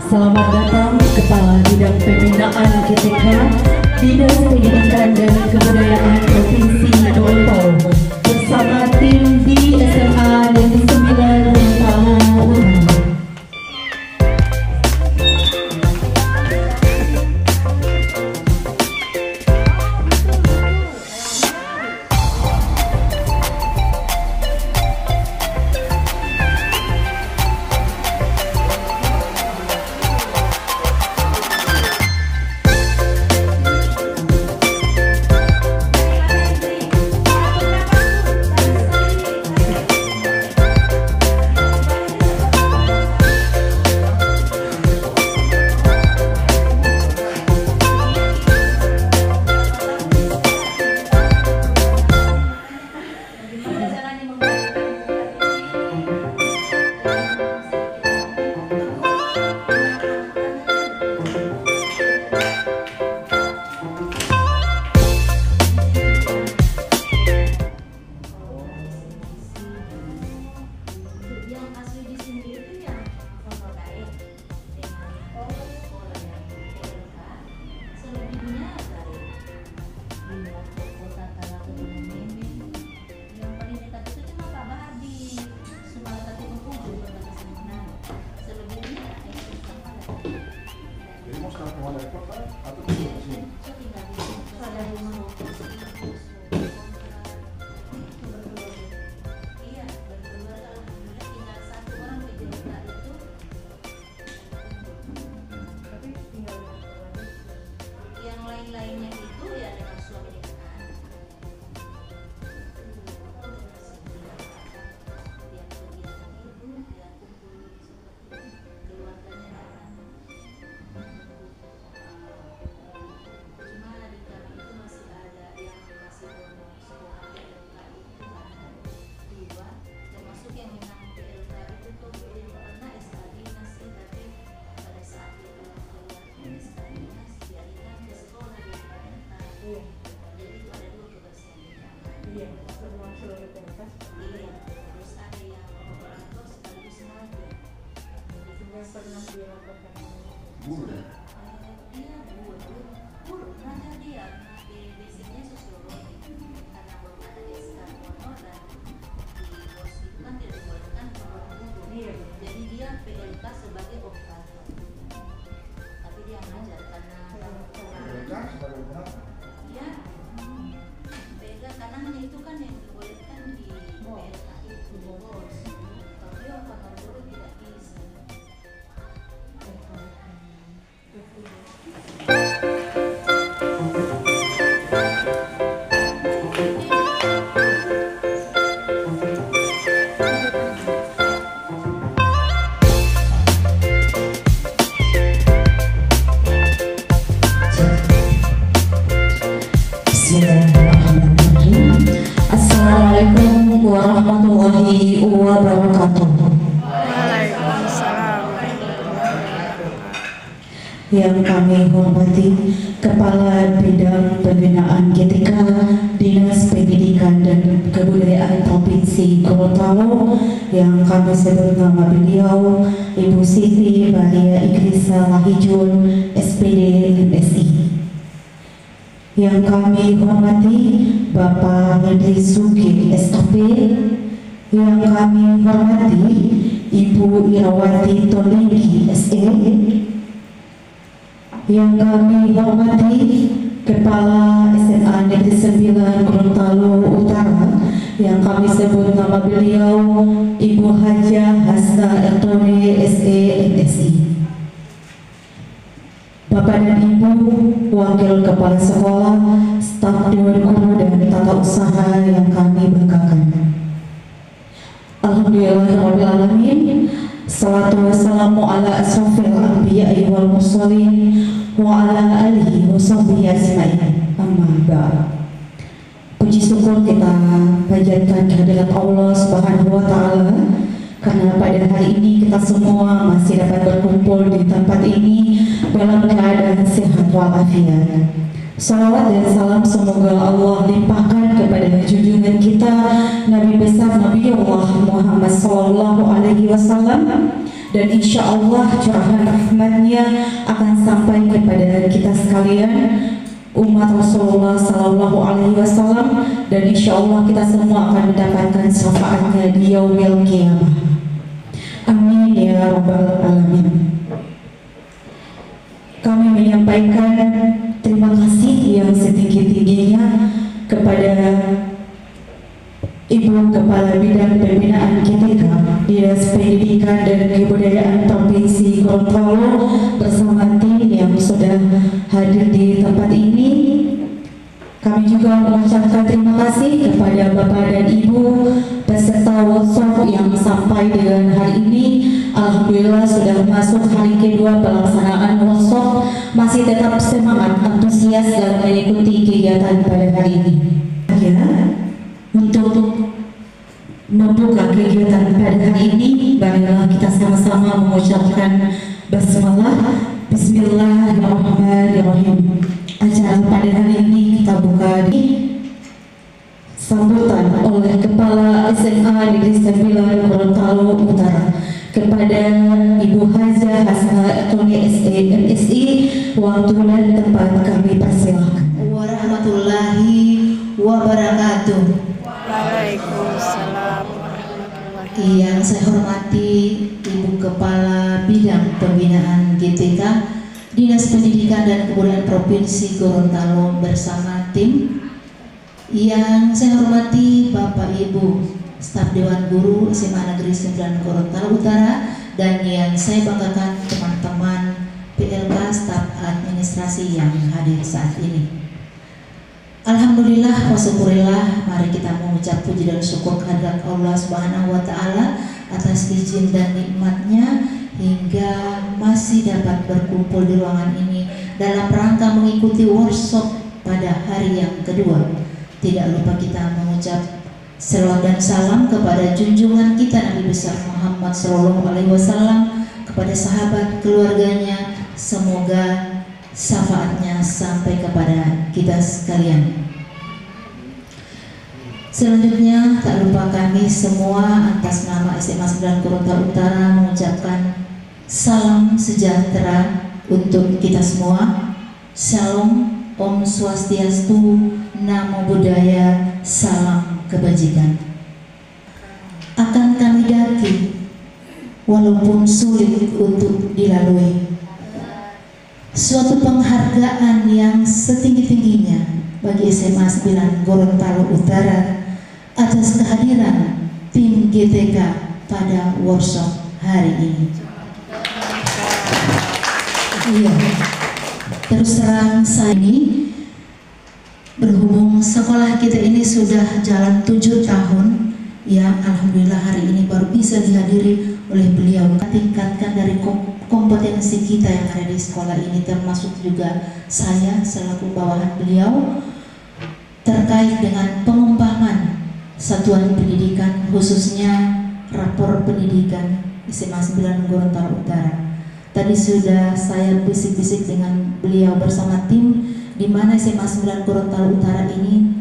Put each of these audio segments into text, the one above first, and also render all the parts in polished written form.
Selamat datang Kepala Bidang Pembinaan GTK Dinas Pendidikan dan Kebudayaan Provinsi Gorontalo bersama tim di SMA Negeri 9 Gorontalo. Assalamualaikum warahmatullahi wabarakatuh. Yang kami hormati Kepala Bidang Pembinaan GTK Dinas Pendidikan dan Kebudayaan Provinsi Gorontalo, yang kami sebut nama beliau Ibu Siti Bahia Ikrisa Lahijun, SPD MSI. Yang kami hormati Bapak Henry Sugi SOP, yang kami hormati Ibu Irawati Tolenggi SE, yang kami hormati Kepala SMA Negeri 9 Gorontalo Utara, yang kami sebut nama beliau Ibu Hajah Hasna Ertone SE MSI. Bapak dan Ibu, Wakil Kepala Sekolah, staf Dewan Guru dan tata usaha yang kami banggakan. Alhamdulillahirrahmanirrahim. Salatu wassalamu ala asrafil anbiya'i wal mursalin wa ala alihi wa sahbihi ajma'in. Amma ba'd. Puji syukur kita panjatkan kehadirat Allah Subhanahu wa taala karena pada hari ini kita semua masih dapat berkumpul di tempat ini dalam keadaan sehat walafiat. Salawat dan salam semoga Allah limpahkan kepada junjungan kita Nabi besar Nabi Allah Muhammad SAW dan insya Allah curahan rahmatnya akan sampai kepada kita sekalian umat Rasulullah Sallallahu Alaihi Wasallam, dan insya Allah kita semua akan mendapatkan syafaatnya di yaumil qiyamah. Amin ya rabbal alamin. Kami menyampaikan terima kasih yang setinggi-tingginya kepada Ibu Kepala Bidang Pembinaan GTK Dinas Pendidikan dan Kebudayaan Provinsi Gorontalo bersama tim yang sudah hadir di tempat ini. Kami juga mengucapkan terima kasih kepada Bapak dan Ibu peserta workshop yang sampai dengan hari ini. Alhamdulillah sudah masuk hari kedua pelaksanaan workshop, masih tetap semangat, antusias dalam mengikuti kegiatan pada hari ini. Ya, untuk membuka kegiatan pada hari ini, marilah kita sama-sama mengucapkan basmalah. Bismillahirrahmanirrahim. Acara pada hari ini kita buka di sambutan oleh Kepala SMA Negeri 9 Gorontalo Utara kepada Ibu Hajah Hasna Tony SE MSI. Waktu dan tempat kami persilakan. Warahmatullahi wabarakatuh. Waalaikumsalam. Yang saya hormati Ibu Kepala Bidang Pembinaan GTK Dinas Pendidikan dan Kebudayaan Provinsi Gorontalo bersama tim. Yang saya hormati Bapak Ibu staf Dewan Guru SMA Negeri 9 Gorontalo Utara, dan yang saya banggakan teman-teman PLK staf administrasi yang hadir saat ini. Alhamdulillah wa syukurillah, mari kita mengucap puji dan syukur kehadirat Allah Subhanahu wa taala atas izin dan nikmatnya hingga masih dapat berkumpul di ruangan ini dalam rangka mengikuti workshop pada hari yang kedua. Tidak lupa kita mengucap selawat dan salam kepada junjungan kita Nabi besar Muhammad Sallallahu Alaihi Wasallam, kepada sahabat keluarganya, semoga syafaatnya sampai kepada kita sekalian. Selanjutnya, tak lupa kami semua atas nama SMA 9 Gorontalo Utara mengucapkan salam sejahtera untuk kita semua. Shalom, Om Swastiastu, Namo Buddhaya, salam kebajikan. Akan kami daki walaupun sulit untuk dilalui. Suatu penghargaan yang setinggi-tingginya bagi SMA 9 Gorontalo Utara atas kehadiran tim GTK pada workshop hari ini. Iya, terus terang saya ini berhubung sekolah kita ini sudah jalan 7 tahun, ya alhamdulillah hari ini baru bisa dihadiri oleh beliau. Tingkatkan dari kompetensi kita yang ada di sekolah ini, termasuk juga saya selaku bawahan beliau terkait dengan pengembangan satuan pendidikan, khususnya rapor pendidikan SMA 9 Gorontalo Utara. Tadi sudah saya bisik-bisik dengan beliau bersama tim, di mana SMA 9 Gorontalo Utara ini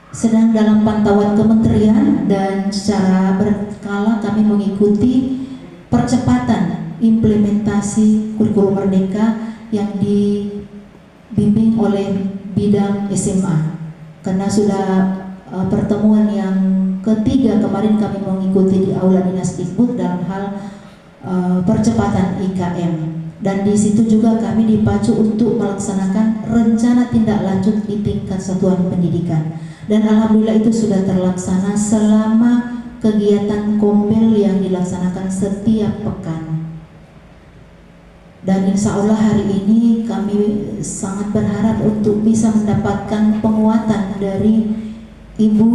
sedang dalam pantauan kementerian, dan secara berkala kami mengikuti percepatan implementasi kurikulum merdeka yang dibimbing oleh bidang SMA. Karena sudah pertemuan yang ketiga kemarin kami mengikuti di Aula Dinas Dikbud dalam hal percepatan IKM, dan di situ juga kami dipacu untuk melaksanakan rencana tindak lanjut di tingkat satuan pendidikan, dan alhamdulillah itu sudah terlaksana selama kegiatan kompel yang dilaksanakan setiap pekan. Dan insya Allah hari ini kami sangat berharap untuk bisa mendapatkan penguatan dari Ibu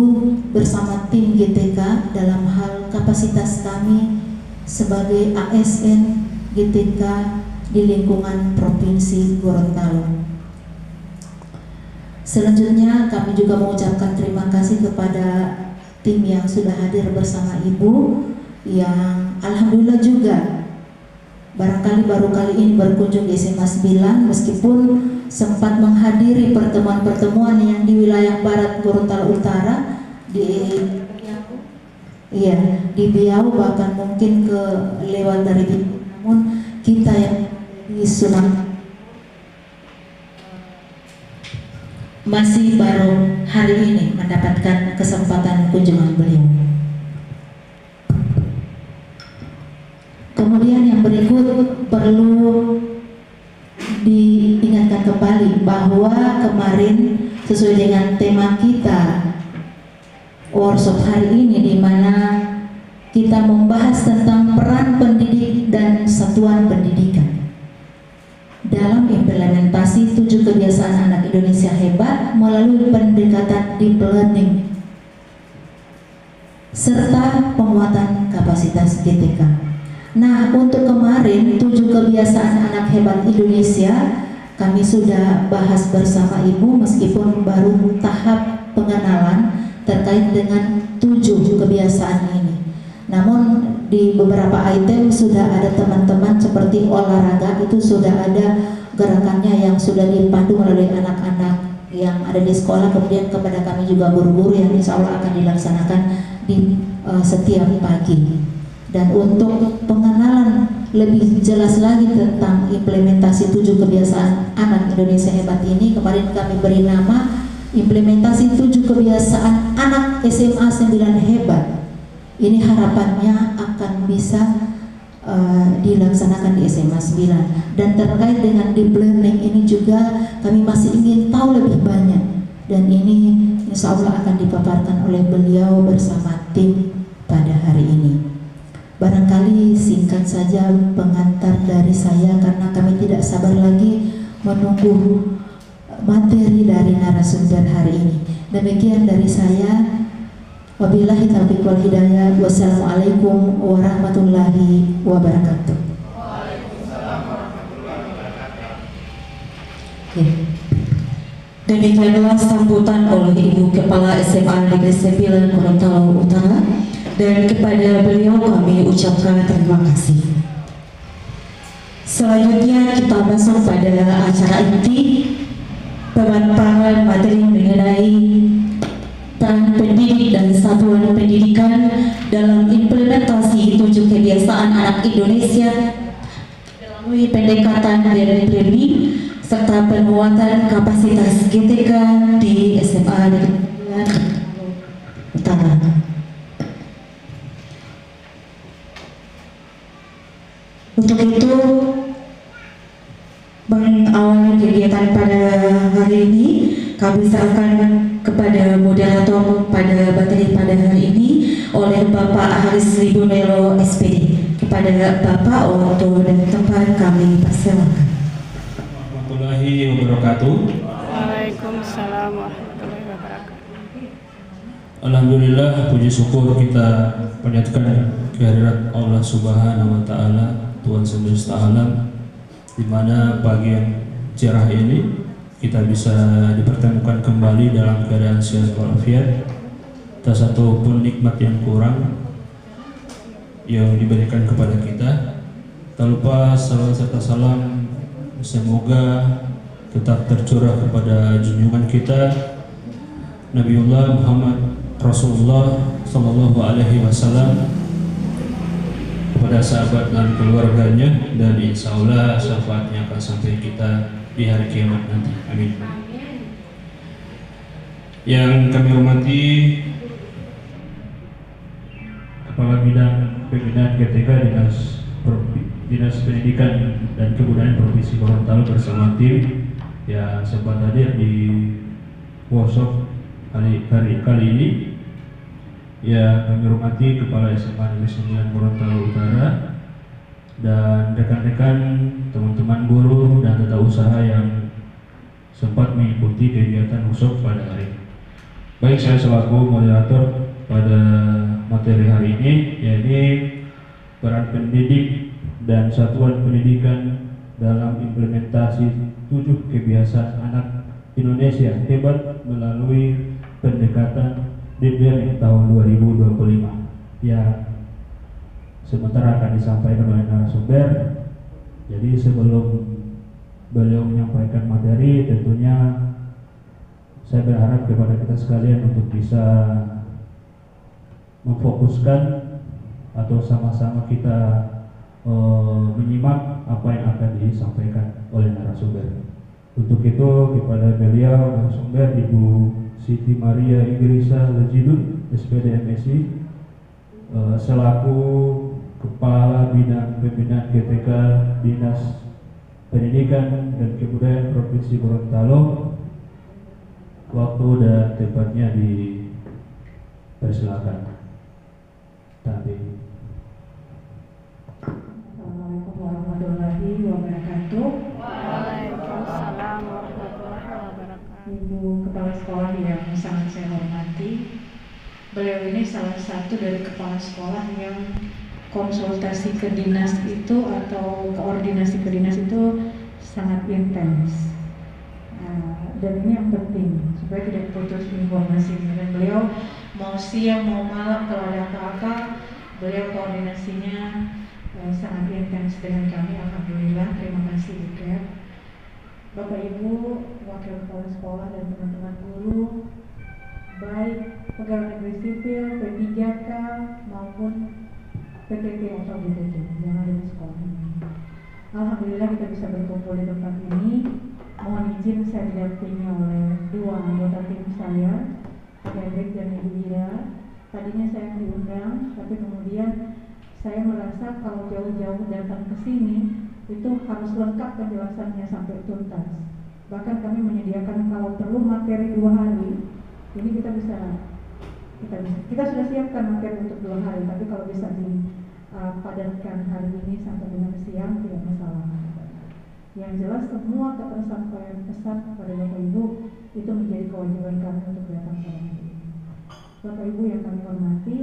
bersama tim GTK dalam hal kapasitas kami sebagai ASN GTK di lingkungan Provinsi Gorontalo. Selanjutnya kami juga mengucapkan terima kasih kepada tim yang sudah hadir bersama Ibu, yang alhamdulillah juga barangkali baru kali ini berkunjung di SMA 9, meskipun sempat menghadiri pertemuan-pertemuan yang di wilayah Barat Gorontalo Utara di Iya, di Biau bahkan mungkin ke lewat dari Biau, namun kita yang di Sumatera masih baru hari ini mendapatkan kesempatan kunjungan beliau. Kemudian yang berikut perlu diingatkan kembali bahwa kemarin sesuai dengan tema kita workshop hari ini, di mana kita membahas tentang peran pendidik dan satuan pendidikan dalam implementasi 7 kebiasaan anak Indonesia hebat melalui pendekatan deep learning serta penguatan kapasitas GTK. Nah, untuk kemarin 7 kebiasaan anak hebat Indonesia kami sudah bahas bersama Ibu, meskipun baru tahap pengenalan terkait dengan 7 kebiasaan ini. Namun di beberapa item sudah ada teman-teman seperti olahraga, itu sudah ada gerakannya yang sudah dipandu melalui anak-anak yang ada di sekolah, kemudian kepada kami juga guru-guru yang insya Allah akan dilaksanakan di setiap pagi. Dan untuk pengenalan lebih jelas lagi tentang implementasi 7 kebiasaan anak Indonesia hebat ini, kemarin kami beri nama implementasi 7 kebiasaan anak SMA 9 hebat. Ini harapannya akan bisa dilaksanakan di SMA 9. Dan terkait dengan deep learning ini juga kami masih ingin tahu lebih banyak, dan ini insya Allah akan dipaparkan oleh beliau bersama tim pada hari ini. Barangkali singkat saja pengantar dari saya, karena kami tidak sabar lagi menunggu materi dari narasumber hari ini. Demikian dari saya. Wabillahi taufiq wal hidayah. Wassalamualaikum warahmatullahi wabarakatuh. Waalaikumsalam warahmatullahi wabarakatuh. Ya. Demikianlah sambutan oleh Ibu Kepala SMA Negeri 9 Gorontalo Utara, dan kepada beliau kami ucapkan terima kasih. Selanjutnya kita masuk pada acara inti, pemaparan materi mengenai peran pendidik dan satuan pendidikan dalam implementasi 7 kebiasaan anak Indonesia melalui pendekatan deep learning serta penguatan kapasitas GTK di SMA Negeri 9 Utara. Untuk itu, mengawali kegiatan pada hari ini, kami serahkan kepada moderator pada materi pada hari ini oleh Bapak Haris Ribunelo SPD. Kepada Bapak, waktu dan tempat kami persilakan. Warahmatullahi wabarakatuh. Waalaikumsalam warahmatullahi wabarakatuh. Alhamdulillah, puji syukur kita panjatkan kehadirat Allah Subhanahu wa Ta'ala, Tuhan semesta alam, di mana pagi yang cerah ini kita bisa dipertemukan kembali dalam keadaan sehat walafiat, tak satu pun nikmat yang kurang yang diberikan kepada kita. Tak lupa salawat serta salam semoga tetap tercurah kepada junjungan kita Nabiullah Muhammad Rasulullah Sallallahu Alaihi Wasallam, kepada sahabat dan keluarganya, dan insya Allah syafaatnya akan sampai kita di hari kiamat nanti. Amin. Yang kami hormati Kepala Bidang Pembinaan GTK Dinas Pendidikan dan Kebudayaan Provinsi Gorontalo bersama tim yang sempat hadir di workshop kali ini. Ya, kami hormati Kepala SMA Negeri 9 Gorontalo Utara dan rekan-rekan, teman-teman guru dan tata usaha yang sempat mengikuti kegiatan workshop pada hari ini. Baik, saya selaku moderator pada materi hari ini, yaitu peran pendidik dan satuan pendidikan dalam implementasi 7 kebiasaan anak Indonesia hebat melalui pendekatan deep learning tahun 2025 yang sementara akan disampaikan oleh narasumber. Jadi sebelum beliau menyampaikan materi, tentunya saya berharap kepada kita sekalian untuk bisa memfokuskan atau sama-sama kita menyimak apa yang akan disampaikan oleh narasumber. Untuk itu kepada beliau narasumber Ibu Siti Maria Ingrisa Lejidun, SPD MSI, selaku Kepala Bidang Pembinaan GTK Dinas Pendidikan dan Kebudayaan Provinsi Gorontalo, waktu dan tempatnya dipersilakan. Tadi. Assalamualaikum warahmatullahi wabarakatuh. Waalaikumsalam warahmatullahi wabarakatuh. Ibu Kepala Sekolah yang sangat saya hormati, beliau ini salah satu dari kepala sekolah yang konsultasi ke dinas itu atau koordinasi ke dinas itu sangat intens. Dan ini yang penting supaya tidak putus informasinya. Dan beliau mau siang mau malam kalau ada apa-apa, beliau koordinasinya sangat intens dengan kami. Alhamdulillah, terima kasih juga Bapak Ibu Wakil Kepala Sekolah dan teman-teman guru, baik pegawai negeri sipil, P3K maupun PTT atau BTT yang ada di sekolah ini. Alhamdulillah kita bisa berkumpul di tempat ini. Mohon izin saya didampingi oleh dua anggota tim saya, Hendrik dan Ibu Ira. Tadinya saya diundang, tapi kemudian saya merasa kalau jauh-jauh datang ke sini itu harus lengkap penjelasannya sampai tuntas. Bahkan kami menyediakan kalau perlu materi 2 hari. Ini kita sudah siapkan materi untuk 2 hari, tapi kalau bisa dipadatkan hari ini sampai dengan siang tidak masalah. Yang jelas semua ketersampaian pesan kepada Bapak Ibu itu menjadi kewajiban kami untuk datang pada hari ini. Bapak Ibu yang kami hormati,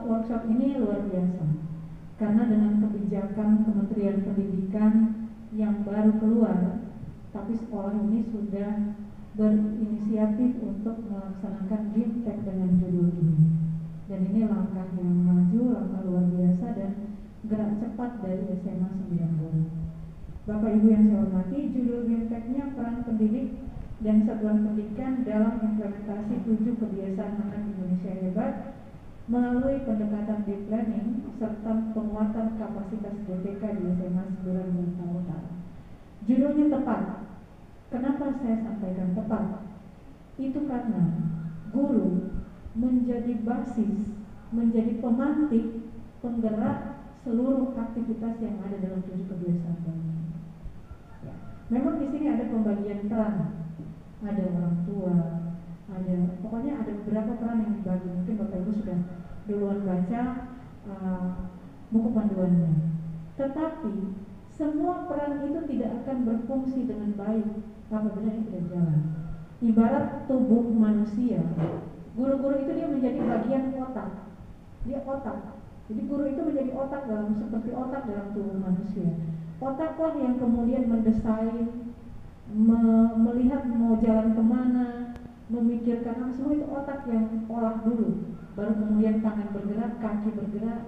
workshop ini luar biasa karena dengan kebijakan Kementerian Pendidikan yang baru keluar, tapi sekolah ini sudah berinisiatif untuk melaksanakan Gimtek dengan judul ini. Dan ini langkah yang maju, langkah luar biasa dan gerak cepat dari SMA 90. Bapak Ibu yang saya hormati, judul Gimteknya peran pendidik dan satuan pendidikan dalam implementasi 7 kebiasaan anak Indonesia hebat melalui pendekatan deep learning serta penguatan kapasitas DTK di SMA 90 Utara. Judulnya tepat. Kenapa saya sampaikan tepat? Itu karena guru menjadi basis, menjadi pemantik, penggerak seluruh aktivitas yang ada dalam 7 kebiasaan ini. Ya. Memang di sini ada pembagian peran, ada orang tua, pokoknya ada beberapa peran yang dibagi. Mungkin Bapak Ibu sudah duluan baca buku panduannya. Tetapi semua peran itu tidak akan berfungsi dengan baik apabila ini tidak jalan. Ibarat tubuh manusia, guru-guru itu dia menjadi bagian otak. Dia otak. Jadi guru itu menjadi otak seperti otak dalam tubuh manusia. Otaklah yang kemudian mendesain, melihat mau jalan kemana, memikirkan semua itu otak yang olah dulu. Baru kemudian tangan bergerak, kaki bergerak,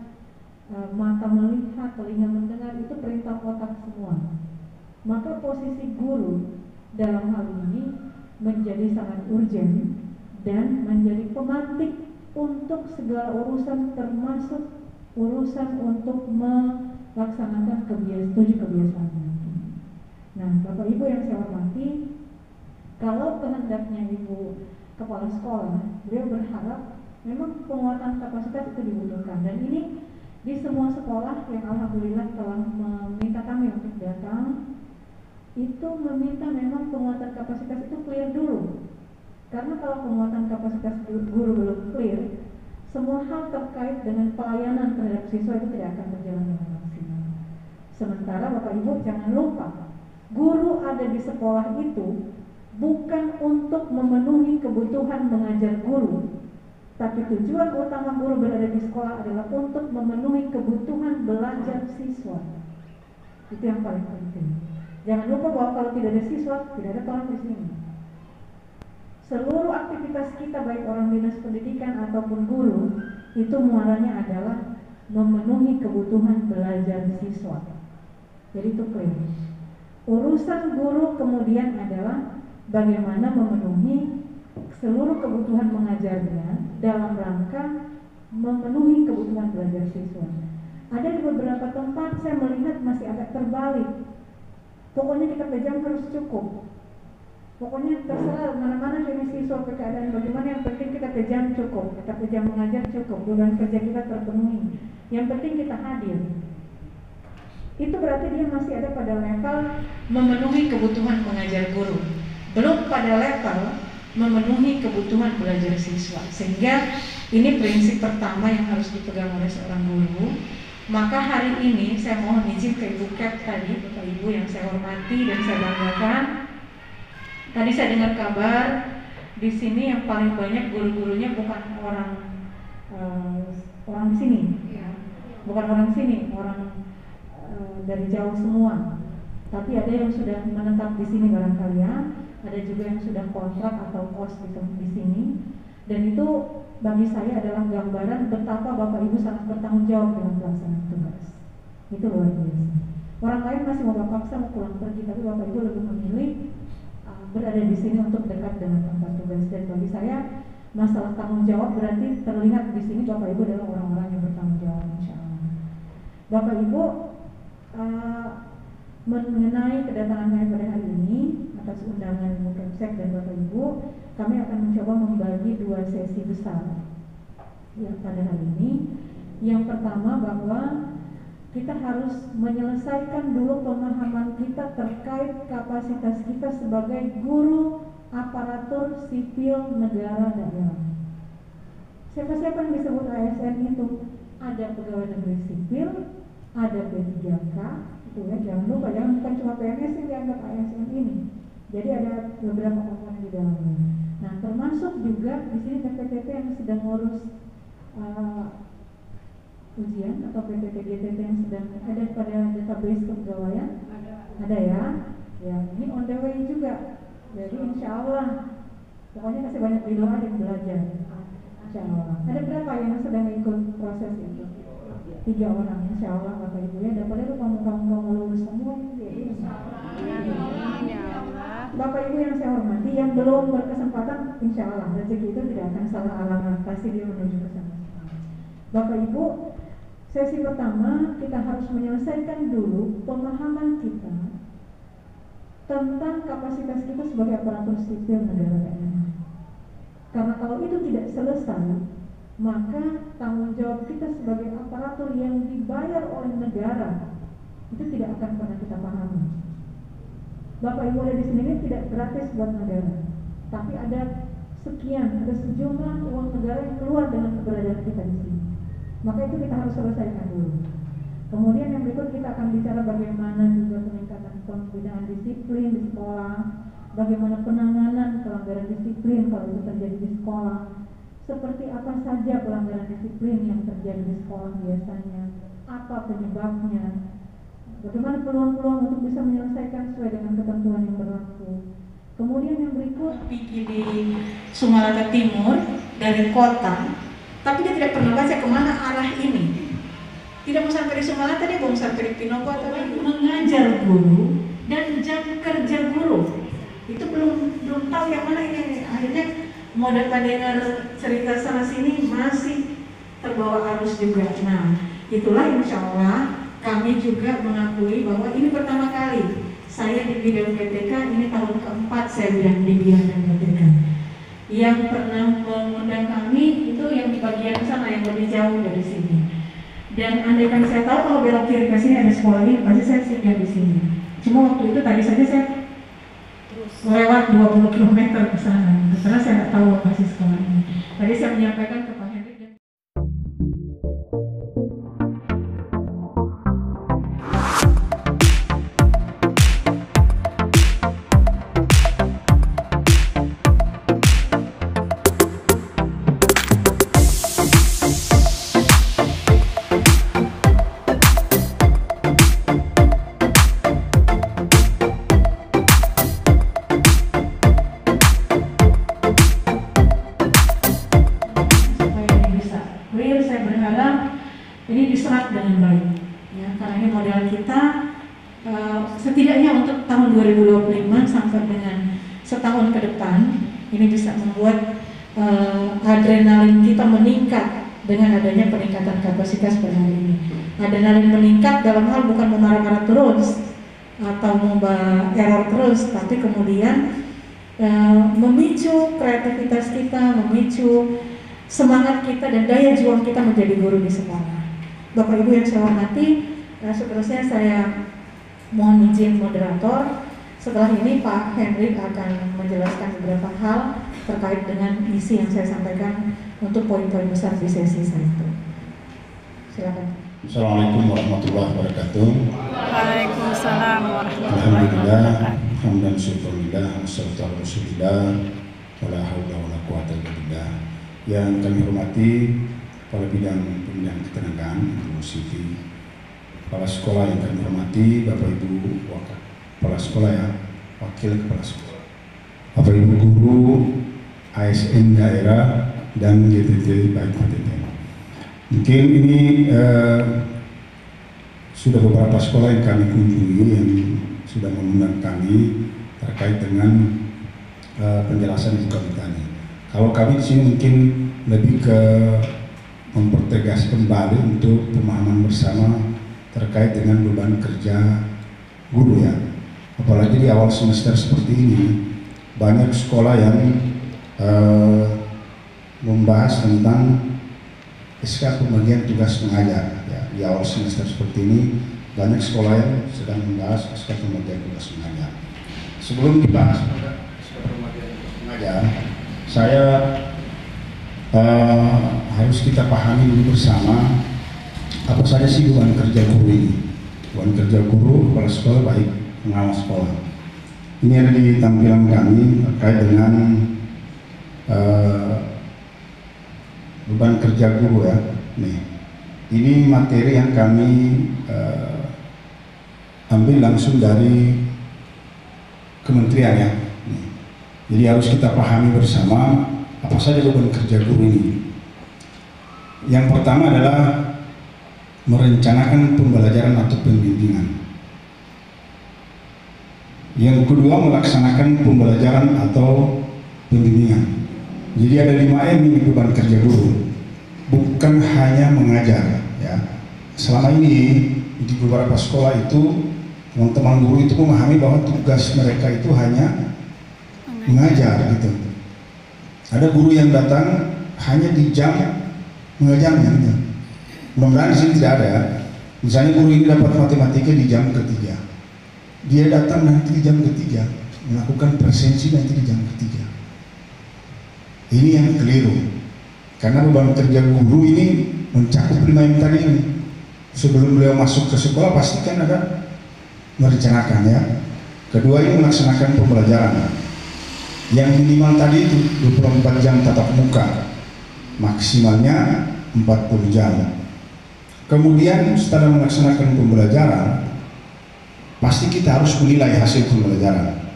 mata melihat, telinga mendengar, itu perintah otak semua. Maka posisi guru dalam hal ini menjadi sangat urgent dan menjadi pemantik untuk segala urusan, termasuk urusan untuk melaksanakan 7 kebiasaan. Nah, Bapak Ibu yang saya hormati, kalau kehendaknya Ibu Kepala Sekolah, beliau berharap memang penguatan kapasitas itu dibutuhkan. Dan ini di semua sekolah yang alhamdulillah telah meminta kami untuk datang, itu meminta memang penguatan kapasitas itu clear dulu. Karena kalau penguatan kapasitas guru belum clear, semua hal terkait dengan pelayanan terhadap siswa itu tidak akan berjalan dengan maksimal. Sementara Bapak Ibu jangan lupa, guru ada di sekolah itu bukan untuk memenuhi kebutuhan mengajar guru, tapi tujuan utama guru berada di sekolah adalah untuk memenuhi kebutuhan belajar siswa. Itu yang paling penting. Jangan lupa bahwa kalau tidak ada siswa, tidak ada orang di sini. Seluruh aktivitas kita, baik orang dinas pendidikan ataupun guru, itu muaranya adalah memenuhi kebutuhan belajar siswa. Jadi itu clear. Urusan guru kemudian adalah bagaimana memenuhi seluruh kebutuhan mengajarnya dalam rangka memenuhi kebutuhan belajar siswa. Ada di beberapa tempat saya melihat masih agak terbalik. Pokoknya kita pejam harus cukup. Pokoknya terserah mana-mana jenis siswa keadaan bagaimana, yang penting kita pejam cukup, kita pejam mengajar cukup, beban kerja kita terpenuhi. Yang penting kita hadir. Itu berarti dia masih ada pada level memenuhi kebutuhan mengajar guru, belum pada level memenuhi kebutuhan belajar siswa. Sehingga ini prinsip pertama yang harus dipegang oleh seorang guru. Maka hari ini saya mohon izin ke Ibu Kep tadi, Bapak Ibu yang saya hormati dan saya banggakan. Tadi saya dengar kabar di sini yang paling banyak guru-gurunya bukan orang di sini, bukan orang sini, orang dari jauh semua. Tapi ada yang sudah menetap di sini barangkali ya, ada juga yang sudah kontrak atau kos di sini. Dan itu bagi saya adalah gambaran betapa Bapak Ibu sangat bertanggung jawab dalam pelaksanaan tugas. Itu luar biasa. Orang lain masih mau paksa mau pulang pergi, tapi Bapak Ibu lebih memilih berada di sini untuk dekat dengan tempat tugas. Dan bagi saya masalah tanggung jawab berarti terlihat di sini Bapak Ibu adalah orang-orang yang bertanggung jawab, insya Allah. Bapak Ibu, mengenai kedatangan kami pada hari ini atas undangan Ibu Kepsek dan Bapak Ibu, kami akan mencoba membagi dua sesi besar ya pada hari ini. Yang pertama bahwa kita harus menyelesaikan dulu pemahaman kita terkait kapasitas kita sebagai guru aparatur sipil negara daerah. Siapa-siapa yang disebut ASN itu? Ada pegawai negeri sipil, ada P3K, itu ya, jangan lupa, jangan bukan cuma PNS yang dianggap ASN ini. Jadi ada beberapa komponen di dalamnya. Nah, termasuk juga di sini PPTT yang sedang ngurus ujian atau PPT-GTT yang sedang ada pada database kepegawaian. Ada ya. Ya, ini on the way juga. Jadi insya Allah, pokoknya kasih banyak doa dan belajar. Insya Allah. Ada berapa yang sedang ikut proses itu? 3 orang, insya Allah Bapak Ibu ya. Dan padahal kamu lulus semua ini. Bapak Ibu yang saya hormati, yang belum berkesempatan, insya Allah rezeki itu tidak akan salah alamat, pasti dia menuju ke sana. Bapak Ibu, sesi pertama kita harus menyelesaikan dulu pemahaman kita tentang kapasitas kita sebagai aparatur sipil negara daerah. Karena kalau itu tidak selesai, maka tanggung jawab kita sebagai aparatur yang dibayar oleh negara itu tidak akan pernah kita pahami. Bapak Ibu ada di sini ini tidak gratis buat negara, tapi ada sejumlah uang negara yang keluar dengan keberadaan kita di sini. Maka itu kita harus selesaikan dulu. Kemudian yang berikut kita akan bicara bagaimana juga peningkatan pembinaan disiplin di sekolah, bagaimana penanganan pelanggaran disiplin kalau itu terjadi di sekolah, seperti apa saja pelanggaran disiplin yang terjadi di sekolah biasanya, apa penyebabnya, bagaimana peluang-peluang untuk bisa menyelesaikan sesuai dengan ketentuan yang berlaku. Kemudian yang berikut PIKI di Sumatera Timur dari kota, tapi dia tidak pernah baca kemana arah ini. Tidak mau sampai di Sumatera, dia mau sampai di Pinopo atau mengajar guru dan jam kerja guru. Itu belum tahu yang mana ini. Akhirnya mau dapat dengar cerita sana sini masih terbawa arus juga. Nah, itulah insya Allah kami juga mengakui bahwa ini pertama kali saya di bidang PTK, ini tahun keempat saya di bidang PTK. Yang pernah mengundang kami itu yang di bagian sana yang lebih jauh dari sini. Dan andaikan saya tahu kalau belok kiri ke sini ada sekolah ini, pasti saya singgah di sini. Cuma waktu itu tadi saja saya lewat 20 km ke sana, karena saya nggak tahu lokasi sekolah ini. Tadi saya menyampaikan ke Pak Hendrik. Ini diserap dengan baik, ya, karena ini modal kita setidaknya untuk tahun 2025 sampai dengan setahun ke depan, Ini bisa membuat adrenalin kita meningkat dengan adanya peningkatan kapasitas per hari ini. Adrenalin meningkat dalam hal bukan memarah-marah terus atau error terus, tapi kemudian memicu kreativitas kita, memicu semangat kita dan daya juang kita menjadi guru di sekolah. Bapak Ibu yang saya hormati, seterusnya saya mohon izin moderator. Setelah ini Pak Hendrik akan menjelaskan beberapa hal terkait dengan isi yang saya sampaikan untuk poin-poin besar di sesi saya itu. Silakan. Assalamualaikum warahmatullahi wabarakatuh. Waalaikumsalam warahmatullahi Alhamdulillah, wabarakatuh. hamdan syukurillah, wassalatu ala rasulillah, wala haula wala quwata illa billah. Yang kami hormati Kepala Bidang Pembinaan Ketenagaan, Ibu Siti, Kepala Sekolah yang kami hormati, Bapak Ibu Kepala Sekolah ya, Wakil Kepala Sekolah, Bapak Ibu Guru, ASN daerah, dan GTT baik PTT. Mungkin ini sudah beberapa sekolah yang kami kunjungi yang sudah mengundang kami terkait dengan penjelasan di sekolah tadi. Kalau kami di sini mungkin lebih ke mempertegas kembali untuk pemahaman bersama terkait dengan beban kerja guru ya. Apalagi di awal semester seperti ini banyak sekolah yang membahas tentang SK pembagian tugas mengajar ya. Di awal semester seperti ini banyak sekolah yang sedang membahas SK pembagian tugas mengajar. Sebelum dibahas SK pembagian tugas mengajar, saya harus kita pahami dulu bersama apa saja sih beban kerja guru ini. Beban kerja guru, kepala sekolah baik pengawas sekolah. Ini ada di tampilan kami terkait dengan beban kerja guru ya. Nih, ini materi yang kami ambil langsung dari kementerian ya. Nih. Jadi harus kita pahami bersama apa saja beban kerja guru ini. Yang pertama adalah merencanakan pembelajaran atau pembimbingan. Yang kedua melaksanakan pembelajaran atau pembimbingan. Jadi ada 5M ini beban kerja guru, bukan hanya mengajar ya. Selama ini di beberapa sekolah itu teman-teman guru itu memahami bahwa tugas mereka itu hanya mengajar gitu. Ada guru yang datang hanya di jam mengajarnya gitu. Mudah-mudahan di sini tidak ada ya. Misalnya guru ini dapat matematika di jam ketiga, dia datang nanti di jam ketiga melakukan presensi nanti di jam ketiga. Ini yang keliru, karena beban kerja guru ini mencakup 5M tadi ini. Sebelum beliau masuk ke sekolah pastikan ada merencanakan ya. Kedua ini melaksanakan pembelajaran yang minimal tadi itu 24 jam tatap muka, maksimalnya 40 jam. Kemudian setelah melaksanakan pembelajaran pasti kita harus menilai hasil pembelajaran.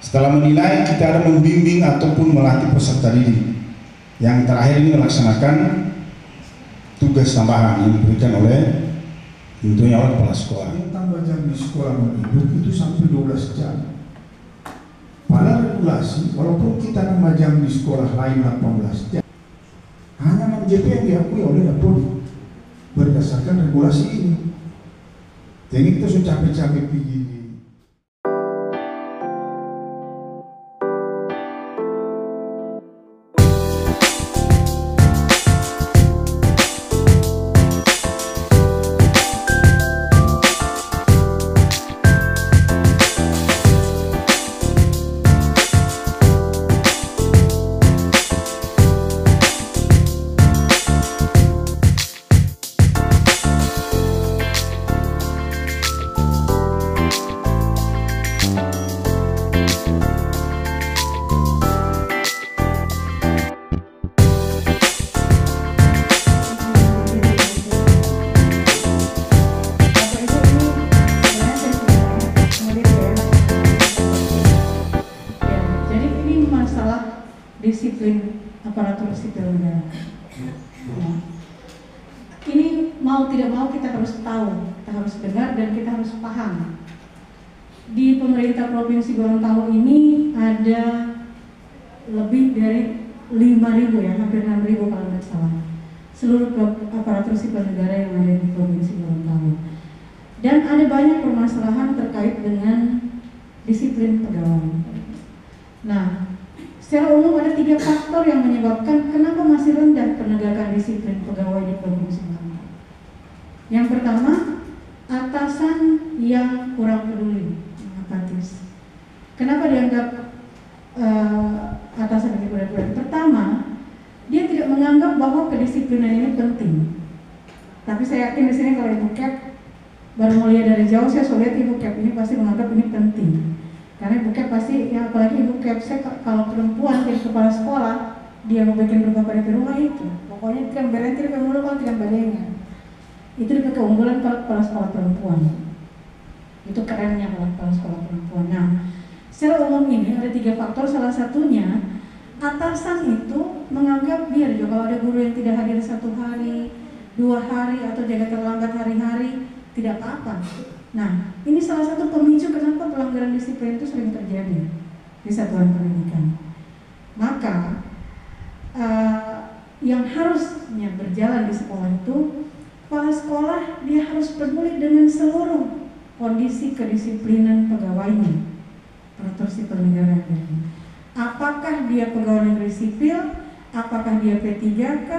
Setelah menilai, kita ada membimbing ataupun melatih peserta didik. Yang terakhir ini melaksanakan tugas tambahan yang diberikan oleh tentunya oleh kepala sekolah. Tambah jam di sekolah hidup itu sampai 12 jam. Pada regulasi, walaupun kita tambah jam di sekolah lain 18 jam, hanya 6 JP yang diakui oleh Dapur berdasarkan regulasi ini. Jadi kita sudah capek-capek pergi. Disiplin aparatur sipil negara. Nah, ini mau tidak mau kita harus tahu, kita harus dengar dan kita harus paham. Di pemerintah Provinsi Gorontalo ini ada lebih dari 5.000 ya, hampir 6.000 kalau nggak salah, seluruh aparatur sipil negara yang ada di Provinsi Gorontalo. Dan ada banyak permasalahan terkait dengan disiplin pegawai. Nah, secara umum ada 3 faktor yang menyebabkan kenapa masih rendah penegakan disiplin pegawai di Provinsi Gorontalo. Yang pertama, atasan yang kurang peduli, apatis. Kenapa dianggap atasan ini kurang peduli? Pertama, dia tidak menganggap bahwa kedisiplinan ini penting. Tapi saya yakin di sini kalau Ibu Cap baru melihat dari jauh, saya lihat Ibu Cap ini pasti menganggap ini penting. Karena Ibu Cap pasti, ya apalagi Ibu Cap, saya kalau perempuan jadi kepala sekolah, dia mau bikin rumah pada rumah itu. Pokoknya kan berhenti di mulu kalau tidak badannya. Itu adalah keunggulan kepala sekolah perempuan. Itu kerennya kepala sekolah perempuan. Nah, secara umum ini ada 3 faktor. Salah satunya, atasan itu menganggap biar juga kalau ada guru yang tidak hadir 1 hari, 2 hari, atau jaga terlambat hari-hari, tidak apa-apa. Nah, ini salah satu pemicu kenapa pelanggaran disiplin itu sering terjadi di satuan pendidikan. Maka yang harusnya berjalan di sekolah itu, kepala sekolah dia harus peduli dengan seluruh kondisi kedisiplinan pegawainya, aparatur sipil negara. Apakah dia pegawai negeri sipil, apakah dia P3K,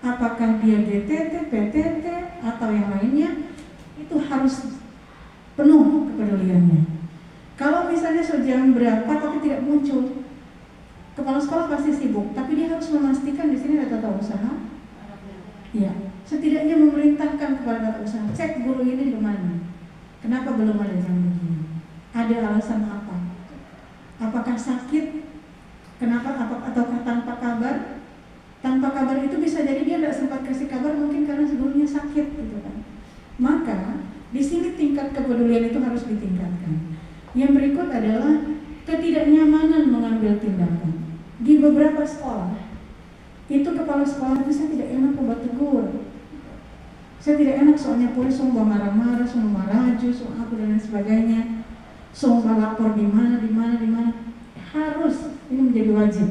apakah dia GTT, PTT, atau yang lainnya, itu harus penuh kepeduliannya. Kalau misalnya jam berapa tapi tidak muncul, kepala sekolah pasti sibuk, tapi dia harus memastikan di sini ada tata usaha. Ya, setidaknya memerintahkan kepada tata usaha, cek guru ini di mana, kenapa belum ada jam begini, ada alasan apa, apakah sakit, kenapa, ataukah tanpa kabar. Tanpa kabar itu bisa jadi dia tidak sempat kasih kabar, mungkin karena gurunya sakit gitu kan. Maka di sini tingkat kepedulian itu harus ditingkatkan. Yang berikut adalah ketidaknyamanan mengambil tindakan. Di beberapa sekolah itu kepala sekolah itu saya tidak enak obat tegur. Saya tidak enak soalnya polisi sumpah marah-marah, sumpah maraju, sumpah apa dan lain sebagainya. Sumpah lapor di mana. Harus, ini menjadi wajib.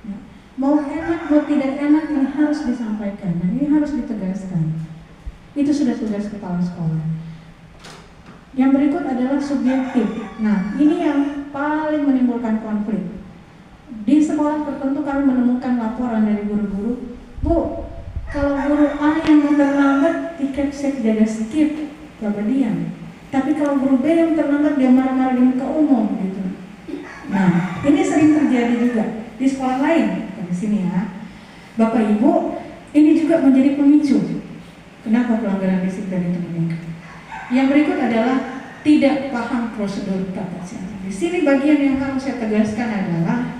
Ya. Mau enak, mau tidak enak, ini harus disampaikan dan ini harus ditegaskan. Itu sudah tugas kepala sekolah. Yang berikut adalah subjektif. Nah, ini yang paling menimbulkan konflik. Di sekolah tertentu kami menemukan laporan dari guru-guru, Bu, kalau guru A yang terlambat, tiket saya jaga skip, gak berdiam. Tapi kalau guru B yang terlambat, dia marah-marah di muka umum gitu. Nah, ini sering terjadi juga di sekolah lain. Di sini ya, Bapak Ibu, ini juga menjadi pemicu kenapa pelanggaran disiplin itu meningkat. Yang berikut adalah tidak paham prosedur tata cara. Di sini bagian yang harus saya tegaskan adalah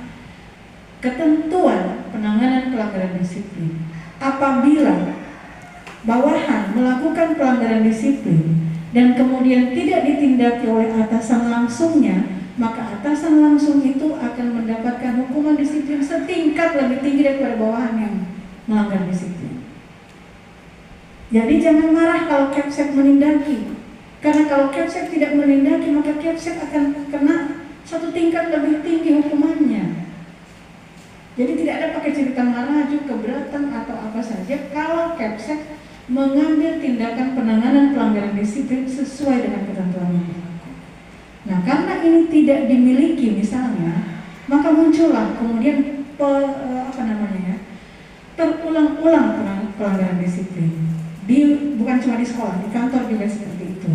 ketentuan penanganan pelanggaran disiplin. Apabila bawahan melakukan pelanggaran disiplin dan kemudian tidak ditindaki oleh atasan langsungnya, maka atasan langsung itu akan mendapatkan hukuman disiplin setingkat lebih tinggi daripada bawahan yang melanggar disiplin. Jadi jangan marah kalau Kepsek menindaki, karena kalau Kepsek tidak menindaki maka Kepsek akan kena 1 tingkat lebih tinggi hukumannya. Jadi tidak ada pakai cerita maraju, keberatan atau apa saja kalau Kepsek mengambil tindakan penanganan pelanggaran disiplin sesuai dengan ketentuan yang berlaku. Nah, karena ini tidak dimiliki misalnya, maka muncullah kemudian terulang-ulang pelanggaran disiplin. Bukan cuma di sekolah, di kantor juga seperti itu.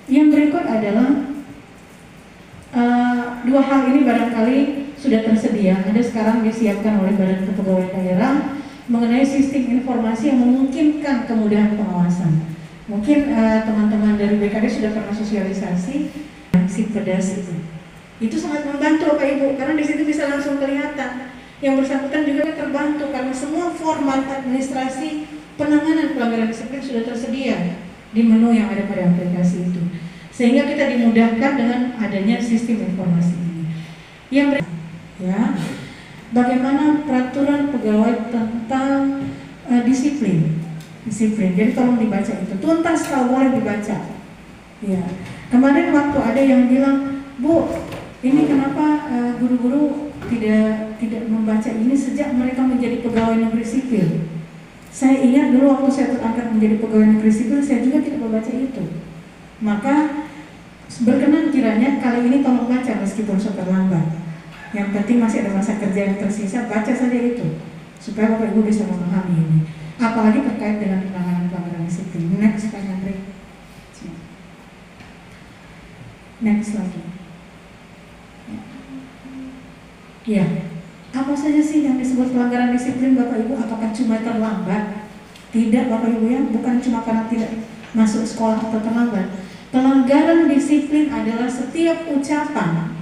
Yang berikut adalah 2 hal ini barangkali sudah tersedia, ada sekarang disiapkan oleh Badan Kepegawaian Daerah mengenai sistem informasi yang memungkinkan kemudahan pengawasan. Mungkin teman-teman dari BKD sudah pernah sosialisasi si pedas itu sangat membantu Bapak Ibu, karena di situ bisa langsung kelihatan. Yang bersangkutan juga terbantu karena semua format administrasi penanganan pelanggaran disiplin sudah tersedia di menu yang ada pada aplikasi itu, sehingga kita dimudahkan dengan adanya sistem informasi ini. Yang ya, bagaimana peraturan pegawai tentang disiplin. Jadi tolong dibaca itu tuntas kalau boleh dibaca. Ya, kemarin waktu ada yang bilang, Bu, ini kenapa guru-guru tidak tidak membaca ini sejak mereka menjadi pegawai negeri sipil. Saya ingat dulu waktu saya terangkat menjadi pegawai negeri sipil, saya juga tidak membaca itu. Maka berkenan kiranya kali ini tolong baca meskipun sudah terlambat. Yang penting masih ada masa kerja yang tersisa, baca saja itu supaya Bapak Ibu bisa memahami ini. Apalagi terkait dengan penanganan pelanggaran disiplin. Next, Pak Yandri. Next lagi. Ya, apa saja sih yang disebut pelanggaran disiplin Bapak Ibu? Apakah cuma terlambat? Tidak Bapak Ibu ya, bukan cuma karena tidak masuk sekolah atau terlambat. Pelanggaran disiplin adalah setiap ucapan,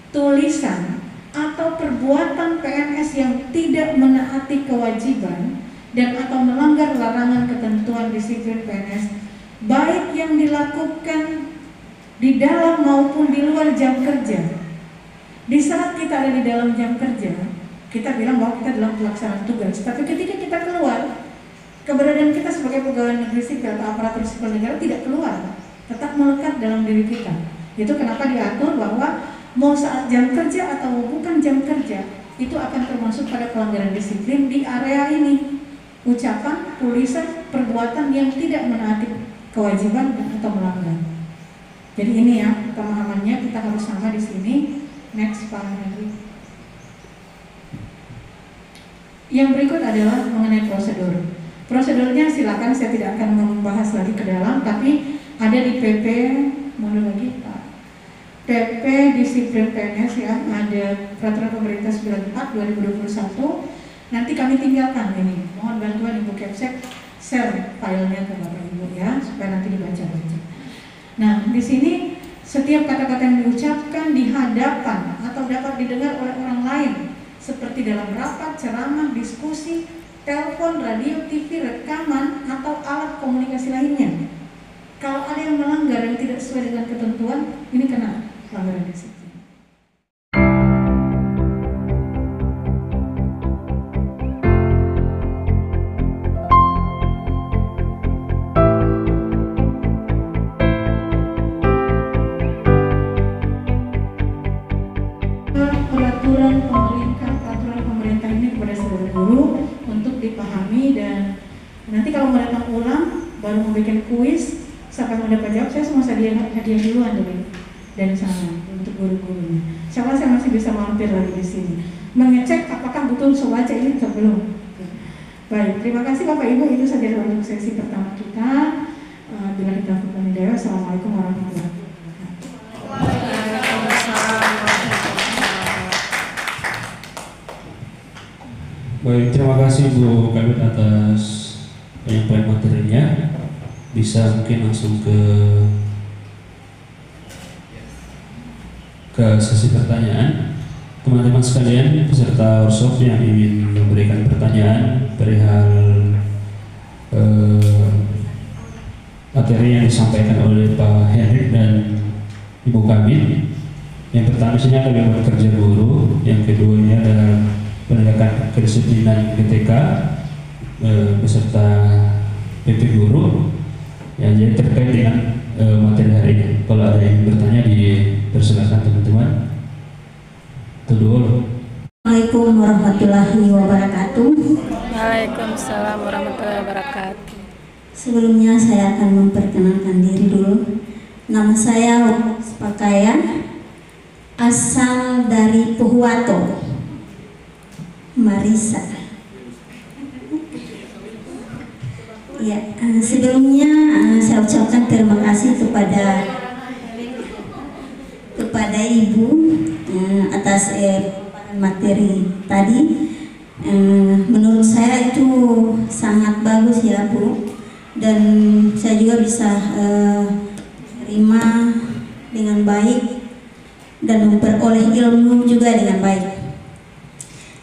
tulisan, atau perbuatan PNS yang tidak menaati kewajiban dan atau melanggar larangan ketentuan disiplin PNS, baik yang dilakukan di dalam maupun di luar jam kerja. Di saat kita ada di dalam jam kerja, kita bilang bahwa kita dalam pelaksanaan tugas. Tapi ketika kita keluar, keberadaan kita sebagai pegawai negeri sipil atau aparatur sipil negara tidak keluar, tetap melekat dalam diri kita. Itu kenapa diatur bahwa mau saat jam kerja atau bukan jam kerja, itu akan termasuk pada pelanggaran disiplin di area ini. Ucapan, tulisan, perbuatan yang tidak menaati kewajiban atau melanggar. Jadi ini ya pemahamannya, kita harus sama di sini. Next, Pak Henry. Yang berikut adalah mengenai prosedur. Prosedurnya silakan, saya tidak akan membahas lagi ke dalam, tapi ada di PP, mundur lagi Pak. PP Disiplin PNS ya, ada Peraturan Pemerintah 94/2021. Nanti kami tinggalkan ini. Mohon bantuan Ibu Kepsek share filenya ke Bapak Ibu ya, supaya nanti dibaca-baca. Nah, di sini setiap kata-kata yang diucapkan di hadapan atau dapat didengar oleh orang lain, seperti dalam rapat, ceramah, diskusi, telepon, radio, TV, rekaman, atau alat komunikasi lainnya. Kalau ada yang melanggar yang tidak sesuai dengan ketentuan, ini kena pelanggaran disiplin. Peraturan pemerintah ini kepada saudara guru untuk dipahami, dan nanti kalau mau datang ulang baru mau bikin kuis, siapa yang mau dapat jawab, saya semua hadiah duluan dari sana untuk guru-gurunya. Insya Allah saya masih bisa mampir lagi di sini mengecek apakah betul saya baca ini atau belum. Baik, terima kasih Bapak Ibu, itu saja untuk sesi pertama kita. Bila kita lakukan hidayah. Assalamualaikum warahmatullahi wabarakatuh. Baik, terima kasih Bu Kabit atas penyampaian materinya. Bisa mungkin langsung ke sesi pertanyaan. Teman-teman sekalian peserta workshop yang ingin memberikan pertanyaan perihal materi yang disampaikan oleh Pak Henry dan Ibu Kabit. Yang pertama sini ada bagaimana kerja guru, yang kedua ini adalah penegakan kedisiplinan GTK beserta PP Guru. Ya, jadi terkait dengan materi hari ini. Kalau ada yang bertanya, dipersilakan teman-teman. Itu dulu. Assalamualaikum warahmatullahi wabarakatuh. Waalaikumsalam warahmatullahi wabarakatuh. Sebelumnya saya akan memperkenalkan diri dulu. Nama saya Pakaya, asal dari Pohuwato, Marisa. Ya, sebelumnya saya ucapkan terima kasih kepada Ibu atas materi tadi. Menurut saya itu sangat bagus ya Bu, dan saya juga bisa terima dengan baik dan memperoleh ilmu juga dengan baik.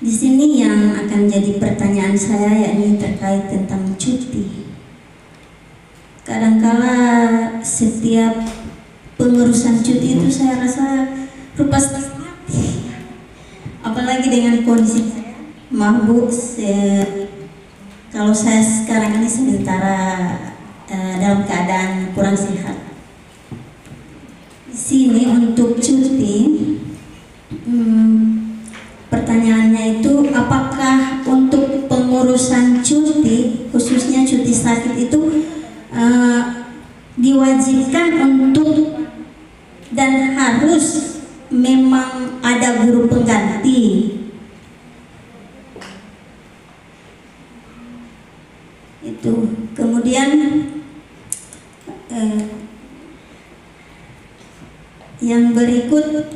Di sini yang akan jadi pertanyaan saya yakni terkait tentang cuti. Kadangkala setiap pengurusan cuti itu saya rasa rupa mati. Apalagi dengan kondisi saya, maaf Bu, kalau saya sekarang ini sementara dalam keadaan kurang sehat. Di sini untuk cuti, pertanyaannya kemudian untuk dan harus memang ada guru pengganti. Itu kemudian yang berikut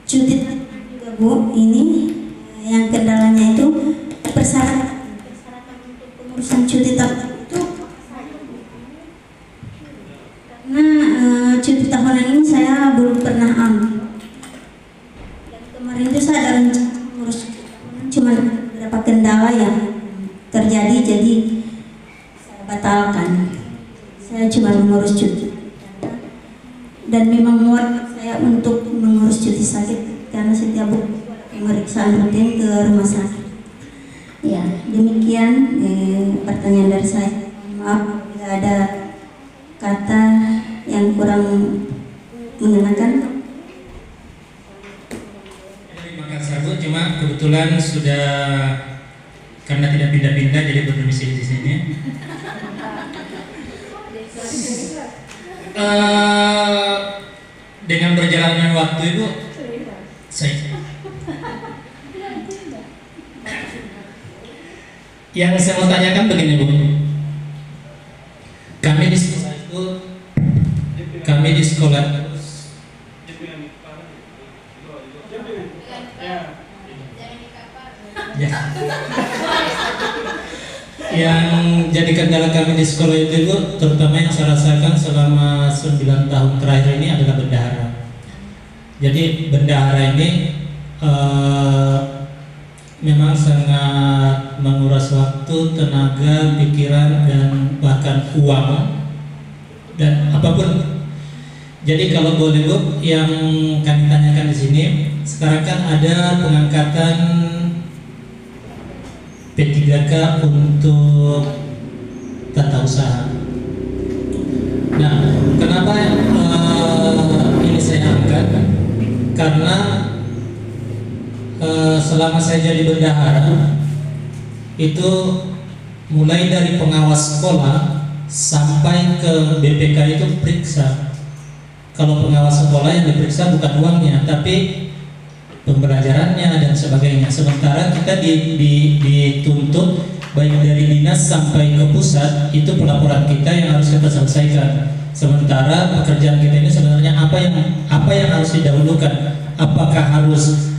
cuti juga Bu, ini yang kendalanya itu persyaratan untuk pengurusan cuti tahunan itu, karena cuti tahunan ini saya belum pernah ambil. Dan kemarin itu saya ada rencana mengurus cuti tahunan, cuma beberapa kendala yang terjadi jadi saya batalkan. Saya cuma mengurus cuti dan memang muat saya untuk mengurus cuti sakit karena setiap pemeriksaan rutin ke rumah sakit. Ya, demikian pertanyaan dari saya. Maaf bila ada kata yang kurang mengenakan. Terima kasih Bu, cuma kebetulan sudah karena tidak pindah-pindah jadi berdomisili di sini. Dengan berjalannya waktu Ibu, yang saya mau tanyakan begini Bu, kami di sekolah ya. Yang jadi kendala kami di sekolah itu Bu, terutama yang saya rasakan selama 9 tahun terakhir ini adalah bendahara. Jadi bendahara ini memang sangat menguras waktu, tenaga, pikiran, dan bahkan uang dan apapun. Jadi kalau boleh Bu, yang kami tanyakan di sini, sekarang kan ada pengangkatan P3K untuk tata usaha. Nah, kenapa ini saya angkat? Karena selama saya jadi bendahara itu mulai dari pengawas sekolah sampai ke BPK itu periksa. Kalau pengawas sekolah yang diperiksa bukan uangnya, tapi pembelajarannya dan sebagainya. Sementara kita dituntut baik dari dinas sampai ke pusat, itu pelaporan kita yang harus kita selesaikan. Sementara pekerjaan kita ini sebenarnya apa yang harus didahulukan? Apakah harus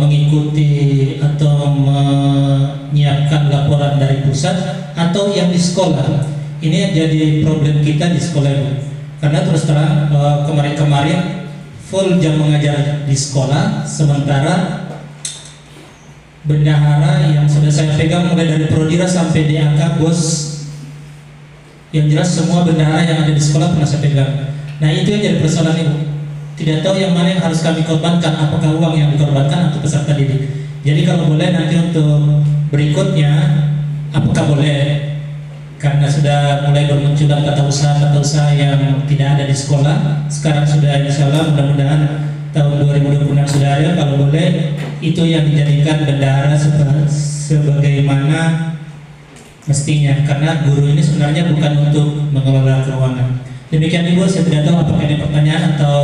mengikuti atau menyiapkan laporan dari pusat atau yang di sekolah? Ini yang jadi problem kita di sekolah ini. Karena terus terang kemarin-kemarin full jam mengajar di sekolah, sementara bendahara yang sudah saya pegang mulai dari prodira sampai DAK bos, yang jelas semua bendahara yang ada di sekolah pernah saya pegang. Nah itu yang jadi persoalan Ibu. Tidak tahu yang mana yang harus kami korbankan, apakah uang yang dikorbankan atau peserta didik. Jadi kalau boleh nanti untuk berikutnya, apakah boleh, karena sudah mulai bermunculan kata usaha yang tidak ada di sekolah. Sekarang sudah insya Allah mudah-mudahan tahun 2026 sudah ada. Kalau boleh itu yang dijadikan bendahara sebagaimana mestinya, karena guru ini sebenarnya bukan untuk mengelola keuangan. Demikian Ibu, saya tidak tahu apakah ini pertanyaan atau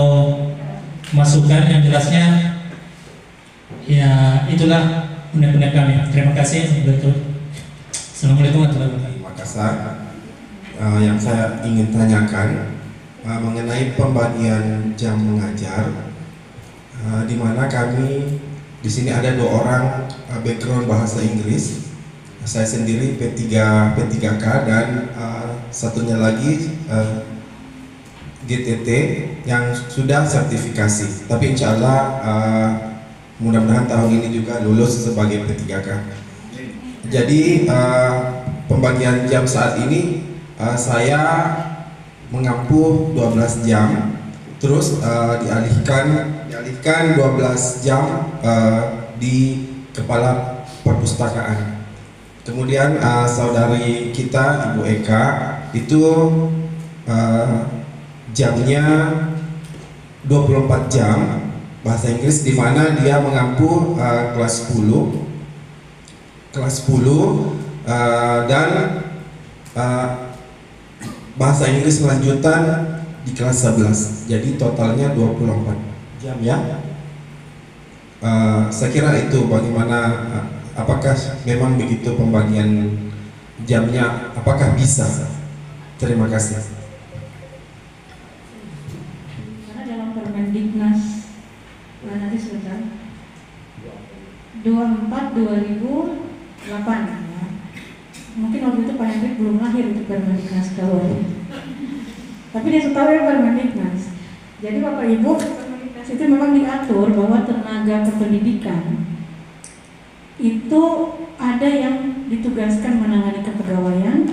masukan. Yang jelasnya ya itulah undang-undang kami. Terima kasih. Assalamualaikum warahmatullahi wabarakatuh. Makassar, yang saya ingin tanyakan mengenai pembagian jam mengajar, di mana kami di sini ada 2 orang background bahasa Inggris, saya sendiri P3K dan satunya lagi GTT yang sudah sertifikasi. Tapi insya Allah mudah-mudahan tahun ini juga lulus sebagai P3K. Jadi pembagian jam saat ini saya mengampu 12 jam, terus dialihkan 12 jam di kepala perpustakaan. Kemudian saudari kita Ibu Eka itu jamnya 24 jam bahasa Inggris, di mana dia mengampu kelas 10 dan bahasa Inggris lanjutan di kelas 11. Jadi totalnya 24 jam ya. Saya kira itu bagaimana, apakah memang begitu pembagian jamnya, apakah bisa? Terima kasih. Karena dalam Permendiknas nanti sebentar 24/2008 ya. Mungkin waktu itu Pak Hendrik belum lahir untuk Permendiknas keluar. Tapi dia tahu ya Permendiknas. Jadi Bapak Ibu, Permendiknas itu memang diatur bahwa tenaga kependidikan itu ada yang ditugaskan menangani kepegawaian,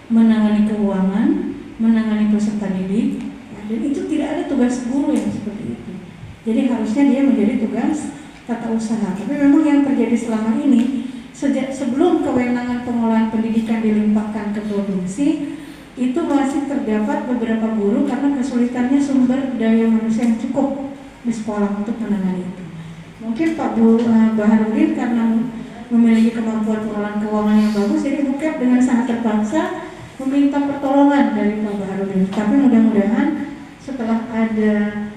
menangani keuangan, menangani peserta didik, dan itu tidak ada tugas guru yang seperti itu. Jadi harusnya dia menjadi tugas tata usaha. Tapi memang yang terjadi selama ini, sebelum kewenangan pengelolaan pendidikan dilimpahkan ke provinsi, itu masih terdapat beberapa guru karena kesulitannya sumber daya manusia yang cukup di sekolah untuk menangani itu. Mungkin Pak Baharudin karena memiliki kemampuan pengelolaan keuangan yang bagus, jadi Bukep dengan sangat terpaksa meminta pertolongan dari Pak Baharudin. Tapi mudah-mudahan setelah ada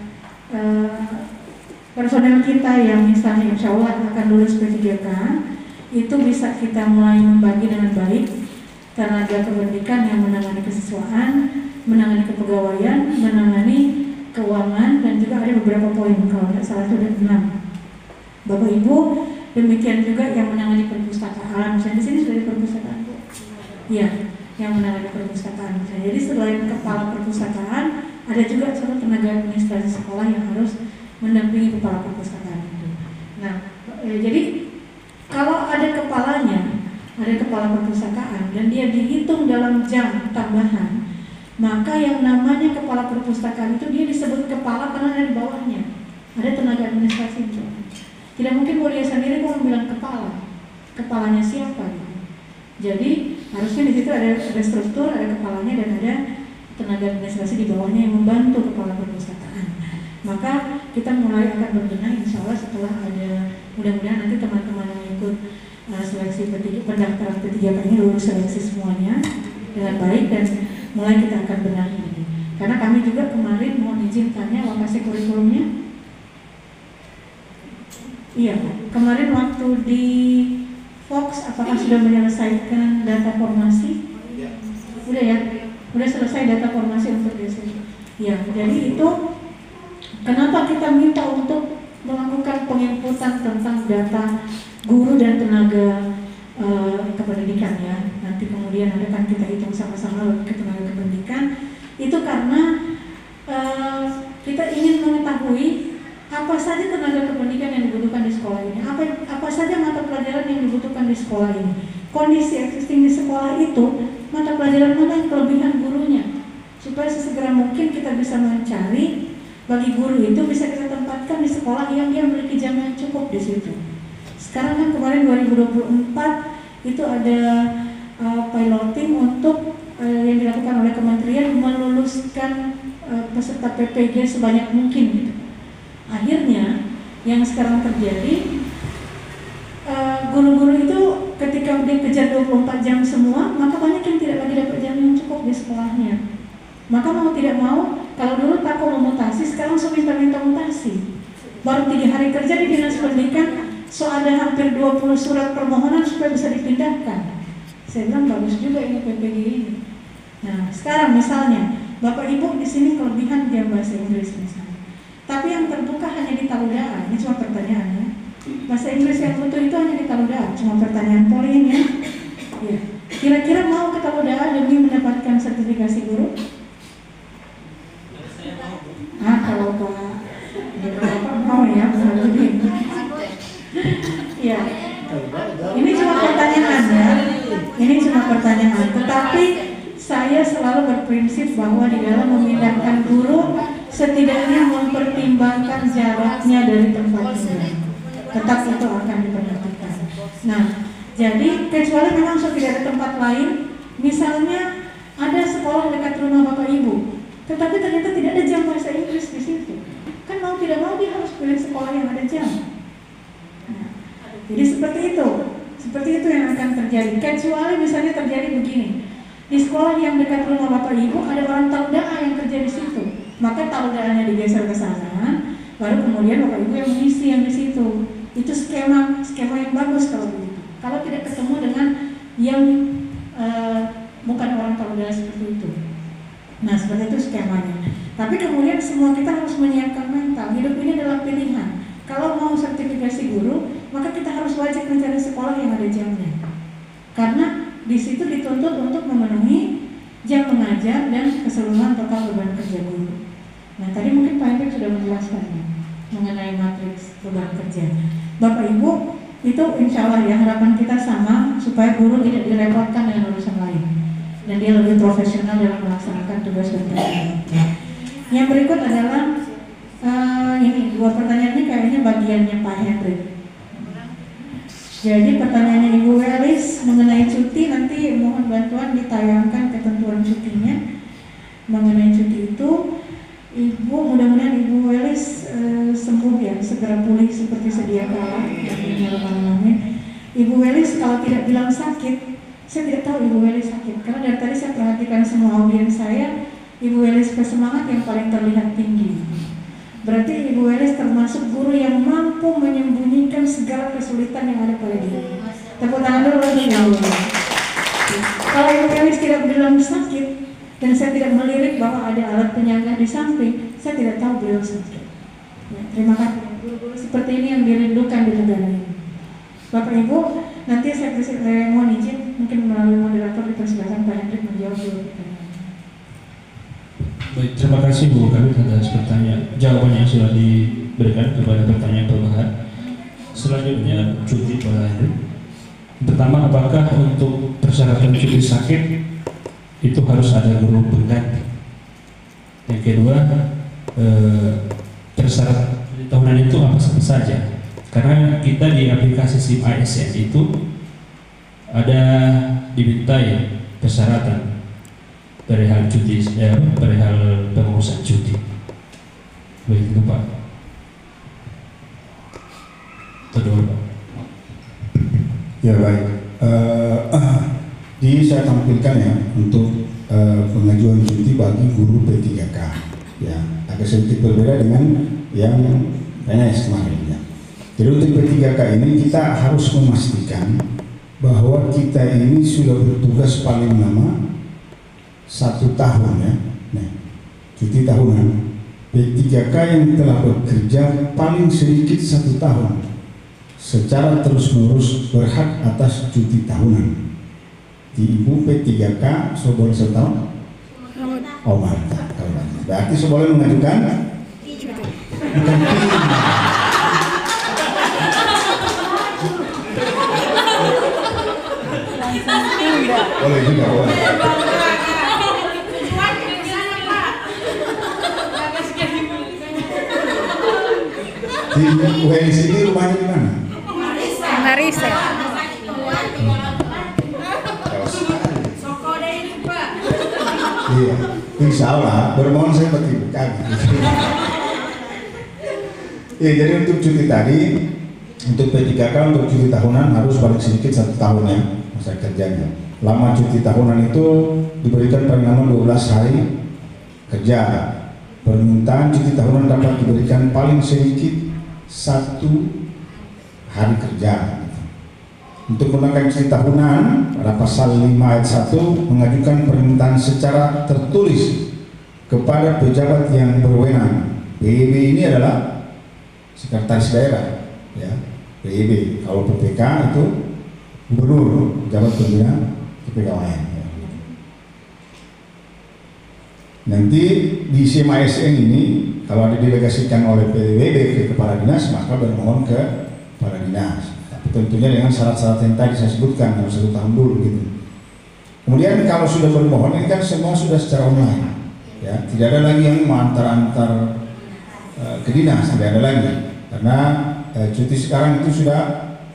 personel kita yang misalnya insya Allah akan lulus P3K, itu bisa kita mulai membagi dengan baik tenaga kependidikan yang menangani kesiswaan, menangani kepegawaian, menangani keuangan, dan juga ada beberapa poin, kalau tidak salah sudah 6. Bapak Ibu, demikian juga yang menangani perpustakaan, misalnya di sini sudah ada perpustakaan, Bu. Iya, yang menangani perpustakaan. Jadi selain kepala perpustakaan, ada juga satu tenaga administrasi sekolah yang harus mendampingi kepala perpustakaan itu. Nah, jadi kalau ada kepalanya, ada kepala perpustakaan dan dia dihitung dalam jam tambahan, maka yang namanya kepala perpustakaan itu dia disebut kepala karena ada di bawahnya ada tenaga administrasi itu. Tidak mungkin mau dia sendiri mau bilang kepala, kepalanya siapa gitu. Jadi harusnya di situ ada struktur, ada kepalanya dan ada tenaga administrasi di bawahnya yang membantu kepala perpustakaan. Maka kita mulai akan berbenah insya Allah setelah ada, mudah-mudahan nanti teman-teman yang ikut seleksi pendaftaran P3K ini lulus seleksi semuanya dengan baik dan mulai kita akan benahi ini. Karena kami juga kemarin mohon izin tanya lokasi kurikulumnya. Iya, kemarin waktu di Fox apakah sudah menyelesaikan data formasi? Udah ya, udah selesai data formasi untuk DC. Ya, jadi itu kenapa kita minta untuk melakukan penginputan tentang data guru dan tenaga kependidikan ya. Nanti kemudian ada kan kita hitung sama-sama ke tenaga kependidikan. Itu karena kita ingin mengetahui apa saja tenaga kependidikan yang dibutuhkan di sekolah ini, apa saja mata pelajaran yang dibutuhkan di sekolah ini, kondisi existing di sekolah itu, mata pelajaran mana yang kelebihan gurunya, supaya sesegera mungkin kita bisa mencari bagi guru itu bisa kita tempatkan di sekolah yang dia memiliki jam yang cukup di situ. Sekarang kan kemarin 2024 itu ada piloting untuk yang dilakukan oleh kementerian meluluskan peserta PPG sebanyak mungkin gitu. Akhirnya yang sekarang terjadi guru-guru itu ketika dia kejar 24 jam semua, maka banyak yang tidak lagi dapat jam yang cukup di sekolahnya. Maka mau tidak mau, kalau dulu takut memutasi, sekarang sudah minta mutasi. Baru 3 hari kerja di Dinas Pendidikan, so ada hampir 20 surat permohonan supaya bisa dipindahkan. Saya bilang bagus juga ini PPG ini. Nah, sekarang misalnya, Bapak Ibu di sini kelebihan jam bahasa Inggris misalnya. Tapi yang terbuka hanya di Taludaan, ini cuma pertanyaan ya. Bahasa Inggris yang butuh itu hanya di Taludaan, cuma pertanyaan poin ya. Ya. Kira-kira mau ke Taludaan demi mendapatkan sertifikasi guru? Kalau Bapak mau ya, ya. Ini cuma pertanyaan ya. Ini cuma pertanyaan. Tetapi saya selalu berprinsip bahwa di dalam memindahkan guru setidaknya mempertimbangkan jaraknya dari tempat tinggal. Tetap itu akan diperhatikan. Nah, jadi kecuali memang sudah tidak ada tempat lain, misalnya ada sekolah dekat rumah Bapak Ibu, tetapi ternyata tidak ada jam bahasa Inggris di situ. Kan mau tidak mau dia harus pilih sekolah yang ada jam. Nah, jadi seperti itu yang akan terjadi. Kecuali misalnya terjadi begini, di sekolah yang dekat rumah Bapak Ibu ada orang Taludaan yang kerja di situ. maka tahudannya digeser ke sana, baru kemudian Bapak Ibu yang mengisi yang di situ. Itu skema yang bagus kalau begitu. Kalau tidak ketemu dengan yang bukan orang tahudan seperti itu. Nah, seperti itu skemanya. Tapi kemudian semua kita harus menyiapkan mental. Hidup ini adalah pilihan. Kalau mau sertifikasi guru, maka kita harus wajib mencari sekolah yang ada jamnya. Karena di situ dituntut untuk memenuhi jam mengajar dan keseluruhan total beban kerja guru. Nah, tadi mungkin Pak Hendrik sudah menjelaskannya mengenai matriks beban kerja. Bapak Ibu, itu insya Allah ya harapan kita sama supaya guru tidak direpotkan dengan urusan lain dan dia lebih profesional dalam melaksanakan tugas dan tanggung. Yang berikut adalah ini dua pertanyaan ini kayaknya bagiannya Pak Hendrik. Jadi pertanyaannya Ibu Welis mengenai cuti, nanti mohon bantuan ditayangkan ketentuan cutinya. Mengenai cuti itu, Ibu mudah-mudahan Ibu Welis sembuh ya, segera pulih seperti sedia kala. Ibu Welis kalau tidak bilang sakit, saya tidak tahu Ibu Welis sakit karena dari tadi saya perhatikan semua audiens saya, Ibu Welis bersemangat yang paling terlihat tinggi. Berarti Ibu Welis termasuk guru yang mampu menyembunyikan segala kesulitan yang ada pada diri. Tepuk tangan dulu lagi ya. Kalau Ibu Welis tidak bilang sakit dan saya tidak melirik bahwa ada alat penyangga di samping, saya tidak tahu beliau sakit. Ya, terima kasih. Guru-guru seperti ini yang dirindukan di negara ini. Bapak Ibu, nanti saya mohon izin mungkin melalui moderator dipersilakan Pak Hendrik menjawab dulu pertanyaan. Baik, terima kasih Bu Kabit atas jawaban yang sudah diberikan kepada pertanyaan tambahan. Selanjutnya cuti Pak Hendrik. Pertama, apakah untuk persyaratan cuti sakit itu harus ada guru pengganti? Yang kedua, persyaratan tahunan itu apa saja? Karena kita di aplikasi SIM ASN itu ada dimintai persyaratan perihal cuti, perihal pengurusan cuti. Begitu Pak. Kedua Pak. Ya baik. Jadi saya tampilkan ya untuk pengajuan cuti bagi guru P3K. Ya, agak sedikit berbeda dengan yang PNS kemarin ya. Jadi untuk P3K ini kita harus memastikan bahwa kita ini sudah bertugas paling lama 1 tahun ya. Nah, cuti tahunan. P3K yang telah bekerja paling sedikit 1 tahun secara terus-menerus berhak atas cuti tahunan. Di Ibu P3K boleh setahun? Oh mantap. Berarti boleh mengajukan? Bukan boleh juga boleh. Di UNS ini rumahnya di mana? Marisa. Iya, insya Allah bermohon saya bukan. Ya, jadi untuk cuti tadi, untuk P3K untuk cuti tahunan harus paling sedikit 1 tahun ya masa kerjanya. Lama cuti tahunan itu diberikan paling lama 12 hari kerja. Permintaan cuti tahunan dapat diberikan paling sedikit 1 hari kerja. Untuk menggunakan cuti tahunan pada pasal 5 ayat 1 mengajukan permintaan secara tertulis kepada pejabat yang berwenang. PEB ini adalah sekretaris daerah ya. PEB, kalau PPK itu gubernur, pejabat pembina kepegawaian ya. Nanti di SIM ASN ini kalau didelegasikan oleh PBB ke kepala dinas maka bermohon ke kepala dinas. Tapi tentunya dengan syarat-syarat yang tadi saya sebutkan harus 1 tahun dulu gitu. Kemudian kalau sudah bermohon ini kan semua sudah secara online ya, tidak ada lagi yang mengantar-antar ke dinas, tidak ada lagi karena cuti sekarang itu sudah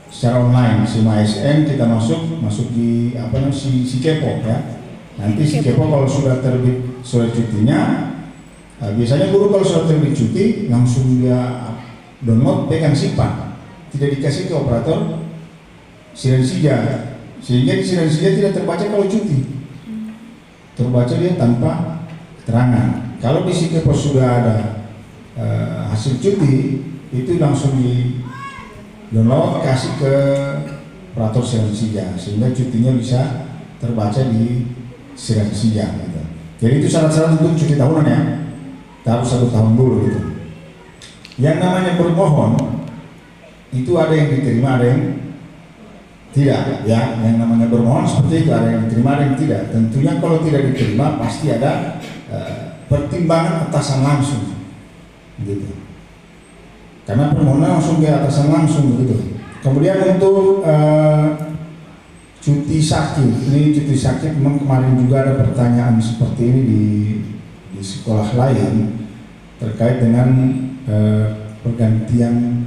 secara online. SIM ASN kita masuk di si Kepo ya. Nanti si Kepo kalau sudah terbit surat cutinya, biasanya guru kalau sudah terbit cuti langsung dia download, pegang simpan, tidak dikasih ke operator Sirensija, sehingga di Sirensija tidak terbaca kalau cuti, terbaca dia tanpa keterangan kalau di Sikepos sudah ada hasil cuti, itu langsung di download, kasih ke operator Siransija sehingga cutinya bisa terbaca di Siransija gitu. Jadi itu syarat-syarat untuk cuti tahunan ya, harus 1 tahun dulu gitu. Yang namanya bermohon itu ada yang diterima, ada yang tidak ya. Yang namanya bermohon seperti itu, ada yang diterima, ada yang tidak. Tentunya kalau tidak diterima pasti ada pertimbangan atasan langsung gitu. Karena permohonan langsung ke atasan langsung begitu. Kemudian untuk cuti sakit, ini cuti sakit memang kemarin juga ada pertanyaan seperti ini di sekolah lain terkait dengan pergantian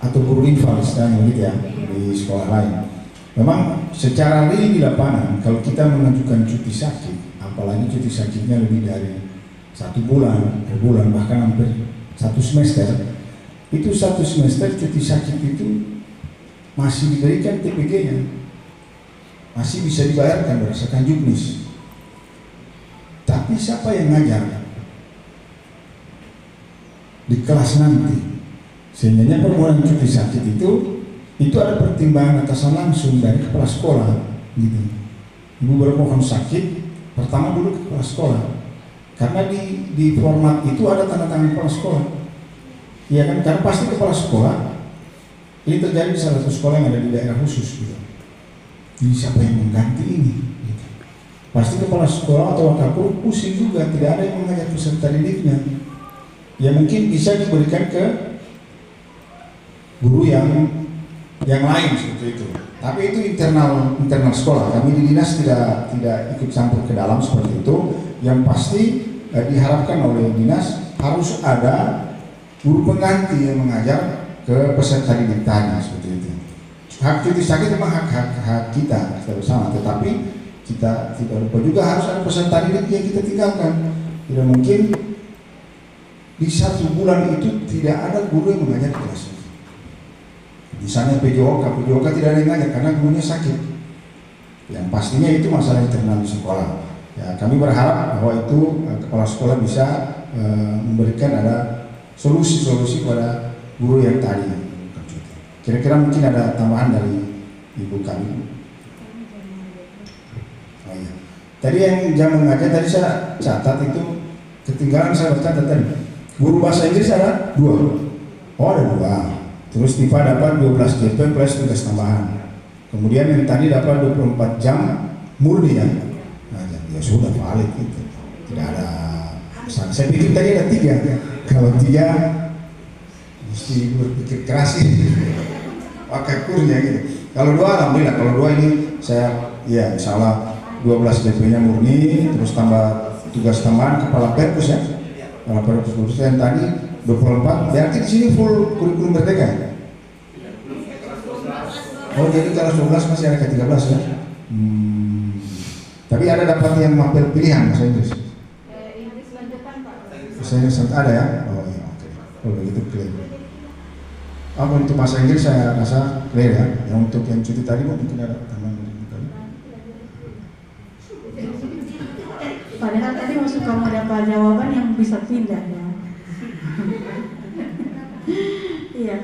atau guru infal istilahnya begitu ya di sekolah lain. Memang secara real di lapangan kalau kita mengajukan cuti sakit, apalagi cuti sakitnya lebih dari 1 bulan, 2 bulan, bahkan hampir 1 semester, itu 1 semester cuti sakit itu masih diberikan TPG-nya, masih bisa dibayarkan berdasarkan juknis. Tapi siapa yang ngajar di kelas nanti? Sehingga permohonan cuti sakit itu ada pertimbangan atasan langsung dari kepala sekolah gitu. Ibu bermohon sakit, pertama dulu ke kepala sekolah, karena di format itu ada tanda tangan kepala sekolah. Iya kan, karena pasti kepala sekolah ini terjadi di salah satu sekolah yang ada di daerah khusus gitu. Jadi siapa yang mengganti ini? Gitu. Pasti kepala sekolah atau wakil guru pusing juga, tidak ada yang mengajar peserta didiknya. Ya mungkin bisa diberikan ke guru yang lain seperti itu. Tapi itu internal sekolah. Kami di dinas tidak ikut campur ke dalam seperti itu. Yang pasti diharapkan oleh dinas harus ada guru pengganti yang mengajar ke peserta didik tadi seperti itu. Hak cuti sakit memang hak kita bersama, tetapi kita tidak lupa juga harus ada peserta didik yang kita tinggalkan. Tidak mungkin di 1 bulan itu tidak ada guru yang mengajar di kelas itu. Misalnya PJOK tidak ada yang mengajar karena gurunya sakit. Yang pastinya itu masalah internal di sekolah. Ya, kami berharap bahwa itu kepala sekolah bisa memberikan ada solusi-solusi pada guru yang tadi. Kira-kira mungkin ada tambahan dari ibu kami. Oh iya. Tadi yang jam mengajar tadi saya catat itu ketinggalan, saya catat tadi. Guru bahasa Inggris ada 2. Oh ada 2. Terus TIPA dapat 12 JP plus tugas tambahan. Kemudian yang tadi dapat 24 jam murni ya. Nah, ya sudah valid itu. Tidak ada masalah. Saya pikir tadi ada 3. Kalau 3 mesti berpikir keras ini. Pakai kurnya gitu. Kalau 2 alhamdulillah. Kalau 2 ini saya ya insya Allah 12 JP-nya murni, terus tambah tugas tambahan kepala perpus ya. Kepala perpus yang tadi 24, berarti di sini full kurikulum merdeka ya? Oh jadi kelas 12 masih ada ke 13 ya? Tapi ada dapat yang mampir pilihan bahasa Inggris? Inggris lanjutan Pak. Bahasa Inggris ada ya? Oh iya oke. Oh begitu clear. Untuk bahasa Inggris saya rasa clear ya. Yang untuk yang cuti tadi mungkin ada tambahan dari tadi. Padahal tadi maksud kamu ada jawaban yang bisa pindah ya. Iya,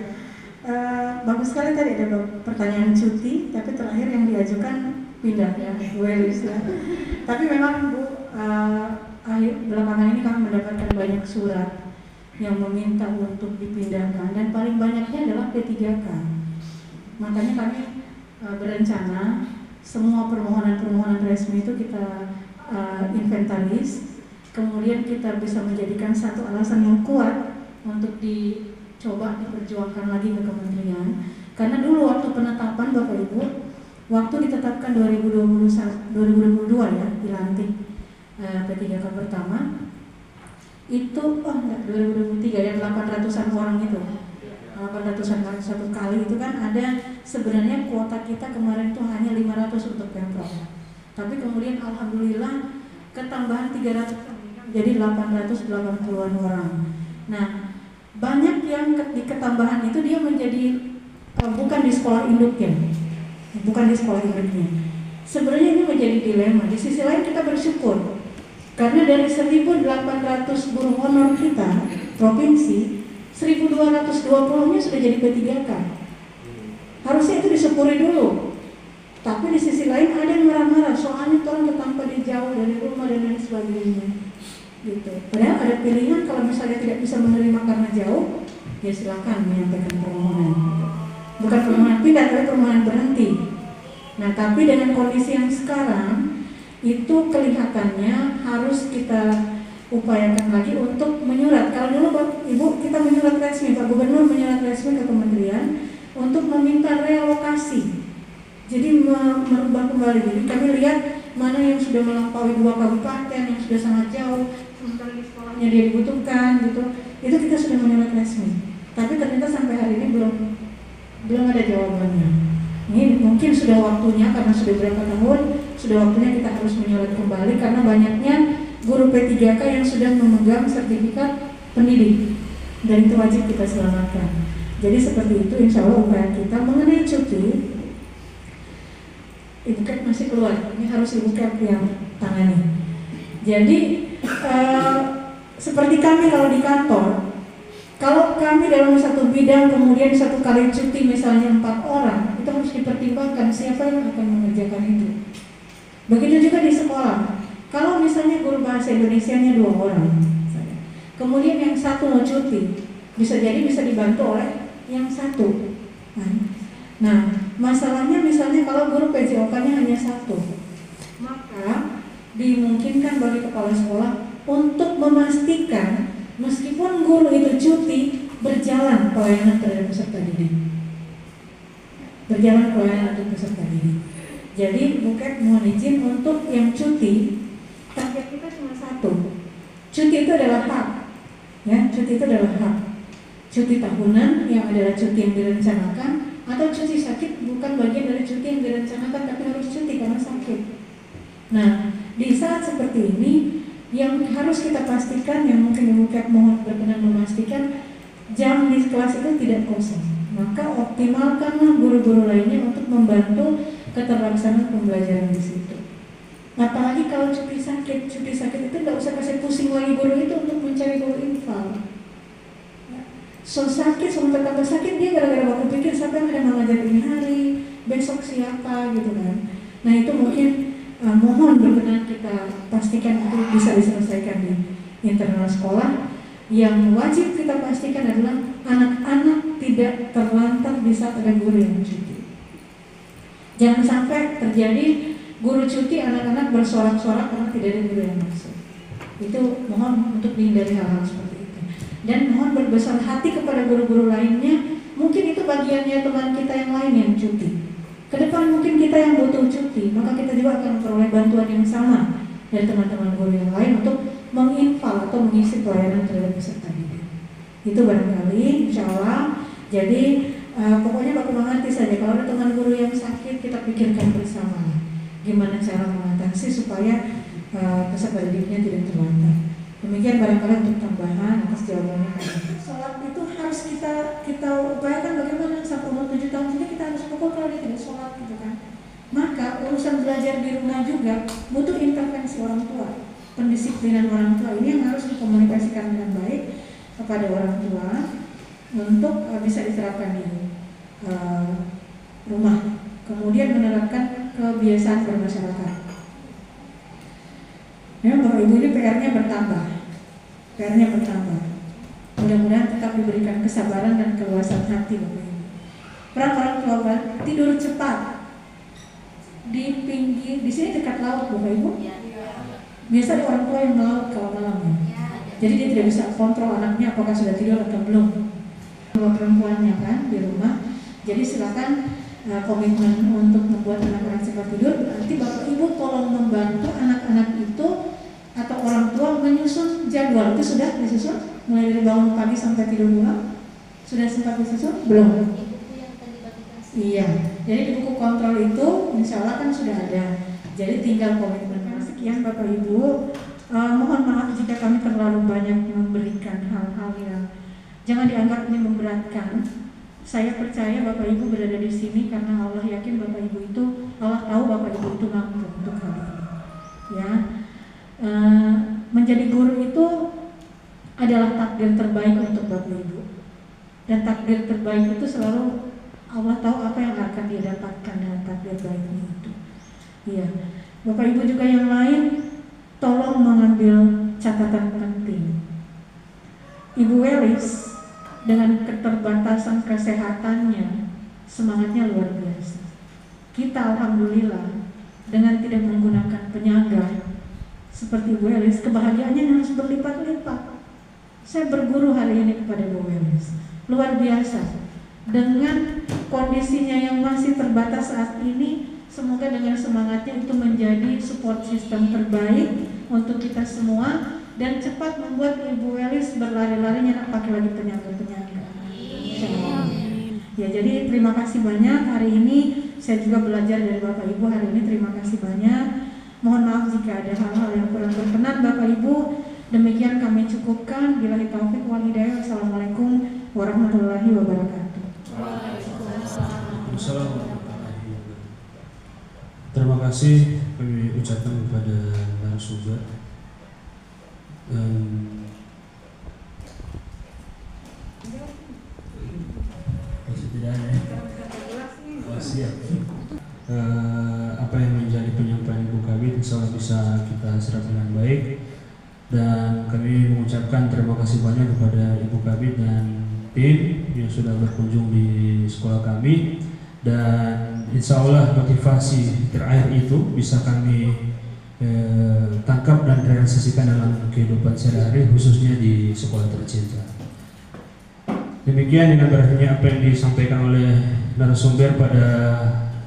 bagus sekali tadi ada pertanyaan cuti, tapi terakhir yang diajukan pindah ya, Welis ya. Tapi memang Bu, belakangan ini kami mendapatkan banyak surat yang meminta untuk dipindahkan, dan paling banyaknya adalah P3K. Makanya kami berencana semua permohonan resmi itu kita inventaris, kemudian kita bisa menjadikan satu alasan yang kuat untuk dicoba diperjuangkan lagi ke kementerian. Karena dulu waktu penetapan Bapak Ibu, waktu ditetapkan 2022 ya dilantik P3K pertama itu 2023 yang 800-an orang itu, 800-an orang satu kali itu kan ada. Sebenarnya kuota kita kemarin itu hanya 500 untuk Pemprov, tapi kemudian alhamdulillah ketambahan 300 jadi 880-an orang. Nah, banyak yang di ketambahan itu dia menjadi bukan di sekolah induknya, Sebenarnya ini menjadi dilema. Di sisi lain kita bersyukur Karena dari 1.800 guru honor kita provinsi, 1.220-nya sudah jadi P3K. Harusnya itu disyukuri dulu. Tapi di sisi lain ada yang marah-marah, soalnya tolong ketampa di jauh dari rumah dan lain sebagainya. Gitu. Padahal ada pilihan, kalau misalnya tidak bisa menerima karena jauh, ya silakan menyampaikan permohonan. Bukan permohonan pindah, tapi permohonan berhenti. Nah, tapi dengan kondisi yang sekarang, itu kelihatannya harus kita upayakan lagi untuk menyurat. Kalau dulu Bapak Ibu kita menyurat resmi, Pak Gubernur menyurat resmi ke kementerian untuk meminta relokasi. Jadi merubah kembali. Jadi kami lihat mana yang sudah melampaui 2 kabupaten, yang sudah sangat jauh, sementara di sekolahnya dia dibutuhkan gitu. Itu kita sudah menyurat resmi. Tapi ternyata sampai hari ini belum ada jawabannya. Ini mungkin sudah waktunya, karena sudah berapa tahun, sudah waktunya kita harus menyurat kembali karena banyaknya guru P3K yang sudah memegang sertifikat pendidik, dan itu wajib kita selamatkan. Jadi seperti itu, insya Allah upaya kita mengenai cuti. Ibu Kep masih keluar, ini harus Ibu Kep yang tangani. Jadi seperti kami kalau di kantor, kalau kami dalam satu bidang kemudian satu kali cuti misalnya 4 orang, itu harus dipertimbangkan siapa yang akan mengerjakan itu. Begitu juga di sekolah. Kalau misalnya guru bahasa Indonesianya 2 orang, kemudian yang satu mau cuti, bisa jadi bisa dibantu oleh yang satu. Nah, masalahnya misalnya kalau guru PJOK-nya hanya 1, maka dimungkinkan bagi kepala sekolah untuk memastikan meskipun guru itu cuti, berjalan pelayanan terhadap peserta didik. Berjalan pelayanan untuk peserta didik. Jadi bukan mohon izin untuk yang cuti, target kita cuma 1. Cuti itu adalah hak. Ya, cuti itu adalah hak. Cuti tahunan yang adalah cuti yang direncanakan, atau cuti sakit bukan bagian dari cuti yang direncanakan tapi harus cuti karena sakit. Nah, di saat seperti ini yang harus kita pastikan, yang mungkin Ibu Kep mohon berkenan memastikan, jam di kelas itu tidak kosong. Maka optimalkanlah guru-guru lainnya untuk membantu keterlaksanaan pembelajaran di situ. Apalagi kalau cuti sakit itu nggak usah kasih pusing lagi guru itu untuk mencari guru infal. So sakit, sementara tambah sakit dia gara-gara waktu pikir siapa yang ada mengajar ini hari, besok siapa gitu kan. Nah itu mungkin mohon berkenan kita pastikan itu bisa diselesaikan di internal sekolah. Yang wajib kita pastikan adalah anak-anak tidak terlantar di saat ada guru yang cuti. Jangan sampai terjadi guru cuti, anak-anak bersorak-sorak karena tidak ada guru yang masuk. Itu mohon untuk dihindari hal-hal seperti itu. Dan mohon berbesar hati kepada guru-guru lainnya. Mungkin itu bagiannya teman kita yang lain yang cuti. Kedepan mungkin kita yang butuh cuti, maka kita juga akan memperoleh bantuan yang sama dari teman-teman guru yang lain untuk menginfal atau mengisi pelayanan terhadap peserta didik. Itu barangkali, insya Allah. Jadi pokoknya Bapak mengerti saja kalau ada teman guru yang sakit, kita pikirkan bersama gimana cara mengatasi supaya peserta didiknya tidak terlantar. Demikian barangkali untuk tambahan atas jawabannya. Sholat itu harus kita upayakan bagaimana sampai umur 7 tahun saja kita harus pukul kalau dia tidak sholat gitu kan. Maka urusan belajar di rumah juga butuh intervensi orang tua, pendisiplinan orang tua ini yang harus dikomunikasikan dengan baik kepada orang tua untuk bisa diterapkan di rumah. Kemudian menerapkan kebiasaan bermasyarakat. Memang Bapak Ibu ini PR-nya bertambah. Mudah-mudahan tetap diberikan kesabaran dan keluasan hati Bapak Ibu. Peran orang tua tidur cepat di pinggir, di sini dekat laut Bapak Ibu. Biasa ada orang tua yang melaut kalau malam. Jadi dia tidak bisa kontrol anaknya apakah sudah tidur atau belum. Dua perempuannya kan di rumah. Jadi silakan komitmen untuk membuat anak-anak cepat tidur. Berarti Bapak Ibu tolong membantu anak-anak itu atau orang tua menyusun jadwal. Itu sudah disusun? Mulai dari bangun pagi sampai tidur pulang? Sudah sempat disusun? Belum? Iya. Jadi di buku kontrol itu insya Allah kan sudah ada. Jadi tinggal komitmen. Sekian Bapak Ibu. Mohon maaf jika kami terlalu banyak memberikan hal-hal yang jangan dianggap ini memberatkan. Saya percaya Bapak Ibu berada di sini karena Allah yakin Bapak Ibu itu, Allah tahu Bapak Ibu itu mampu untuk hal ini. Ya. menjadi guru itu adalah takdir terbaik untuk Bapak Ibu. Dan takdir terbaik itu selalu Allah tahu apa yang akan didapatkan dengan takdir baiknya itu. Iya, Bapak Ibu juga yang lain, tolong mengambil catatan penting. Ibu Welis dengan keterbatasan kesehatannya, semangatnya luar biasa. Kita alhamdulillah dengan tidak menggunakan penyangga seperti Bu Welis, kebahagiaannya harus berlipat-lipat. Saya berguru hari ini kepada Bu Welis, luar biasa. Dengan kondisinya yang masih terbatas saat ini, semoga dengan semangatnya itu menjadi support system terbaik untuk kita semua dan cepat membuat Ibu Welis berlari-lari nyenak pakai lagi penyangga-penyangga. Ya, jadi terima kasih banyak hari ini. Saya juga belajar dari Bapak Ibu hari ini. Terima kasih banyak. Mohon maaf jika ada hal-hal yang kurang berkenan Bapak Ibu. Demikian kami cukupkan. Billahi taufik wal hidayah. Wassalamualaikum warahmatullahi wabarakatuh. Terima kasih kami ucapkan kepada narasumber. Apa yang menjadi penyampaian Ibu Kabid insya Allah bisa kita serap dengan baik, dan kami mengucapkan terima kasih banyak kepada Ibu Kabid dan tim yang sudah berkunjung di sekolah kami, dan insya Allah motivasi terakhir itu bisa kami tangkap dan realisasikan dalam kehidupan sehari-hari khususnya di sekolah tercinta. Demikian dengan berakhirnya apa yang disampaikan oleh narasumber pada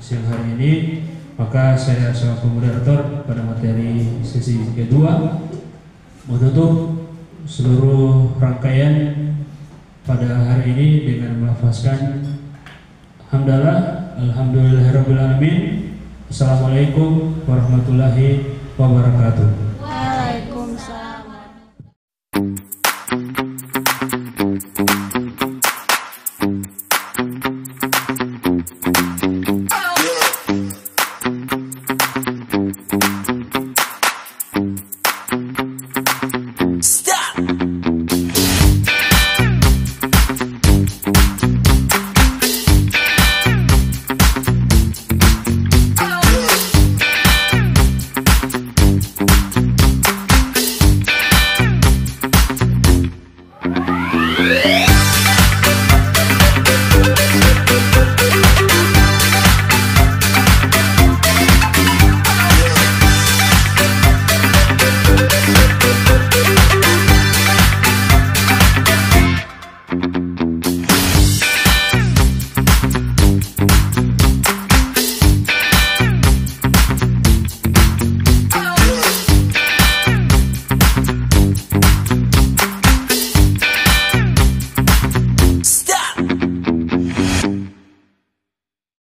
siang hari ini, maka saya selaku moderator pada materi sesi kedua menutup seluruh rangkaian pada hari ini dengan melafazkan hamdalah alhamdulillahirabbil alamin. Assalamualaikum warahmatullahi wabarakatuh.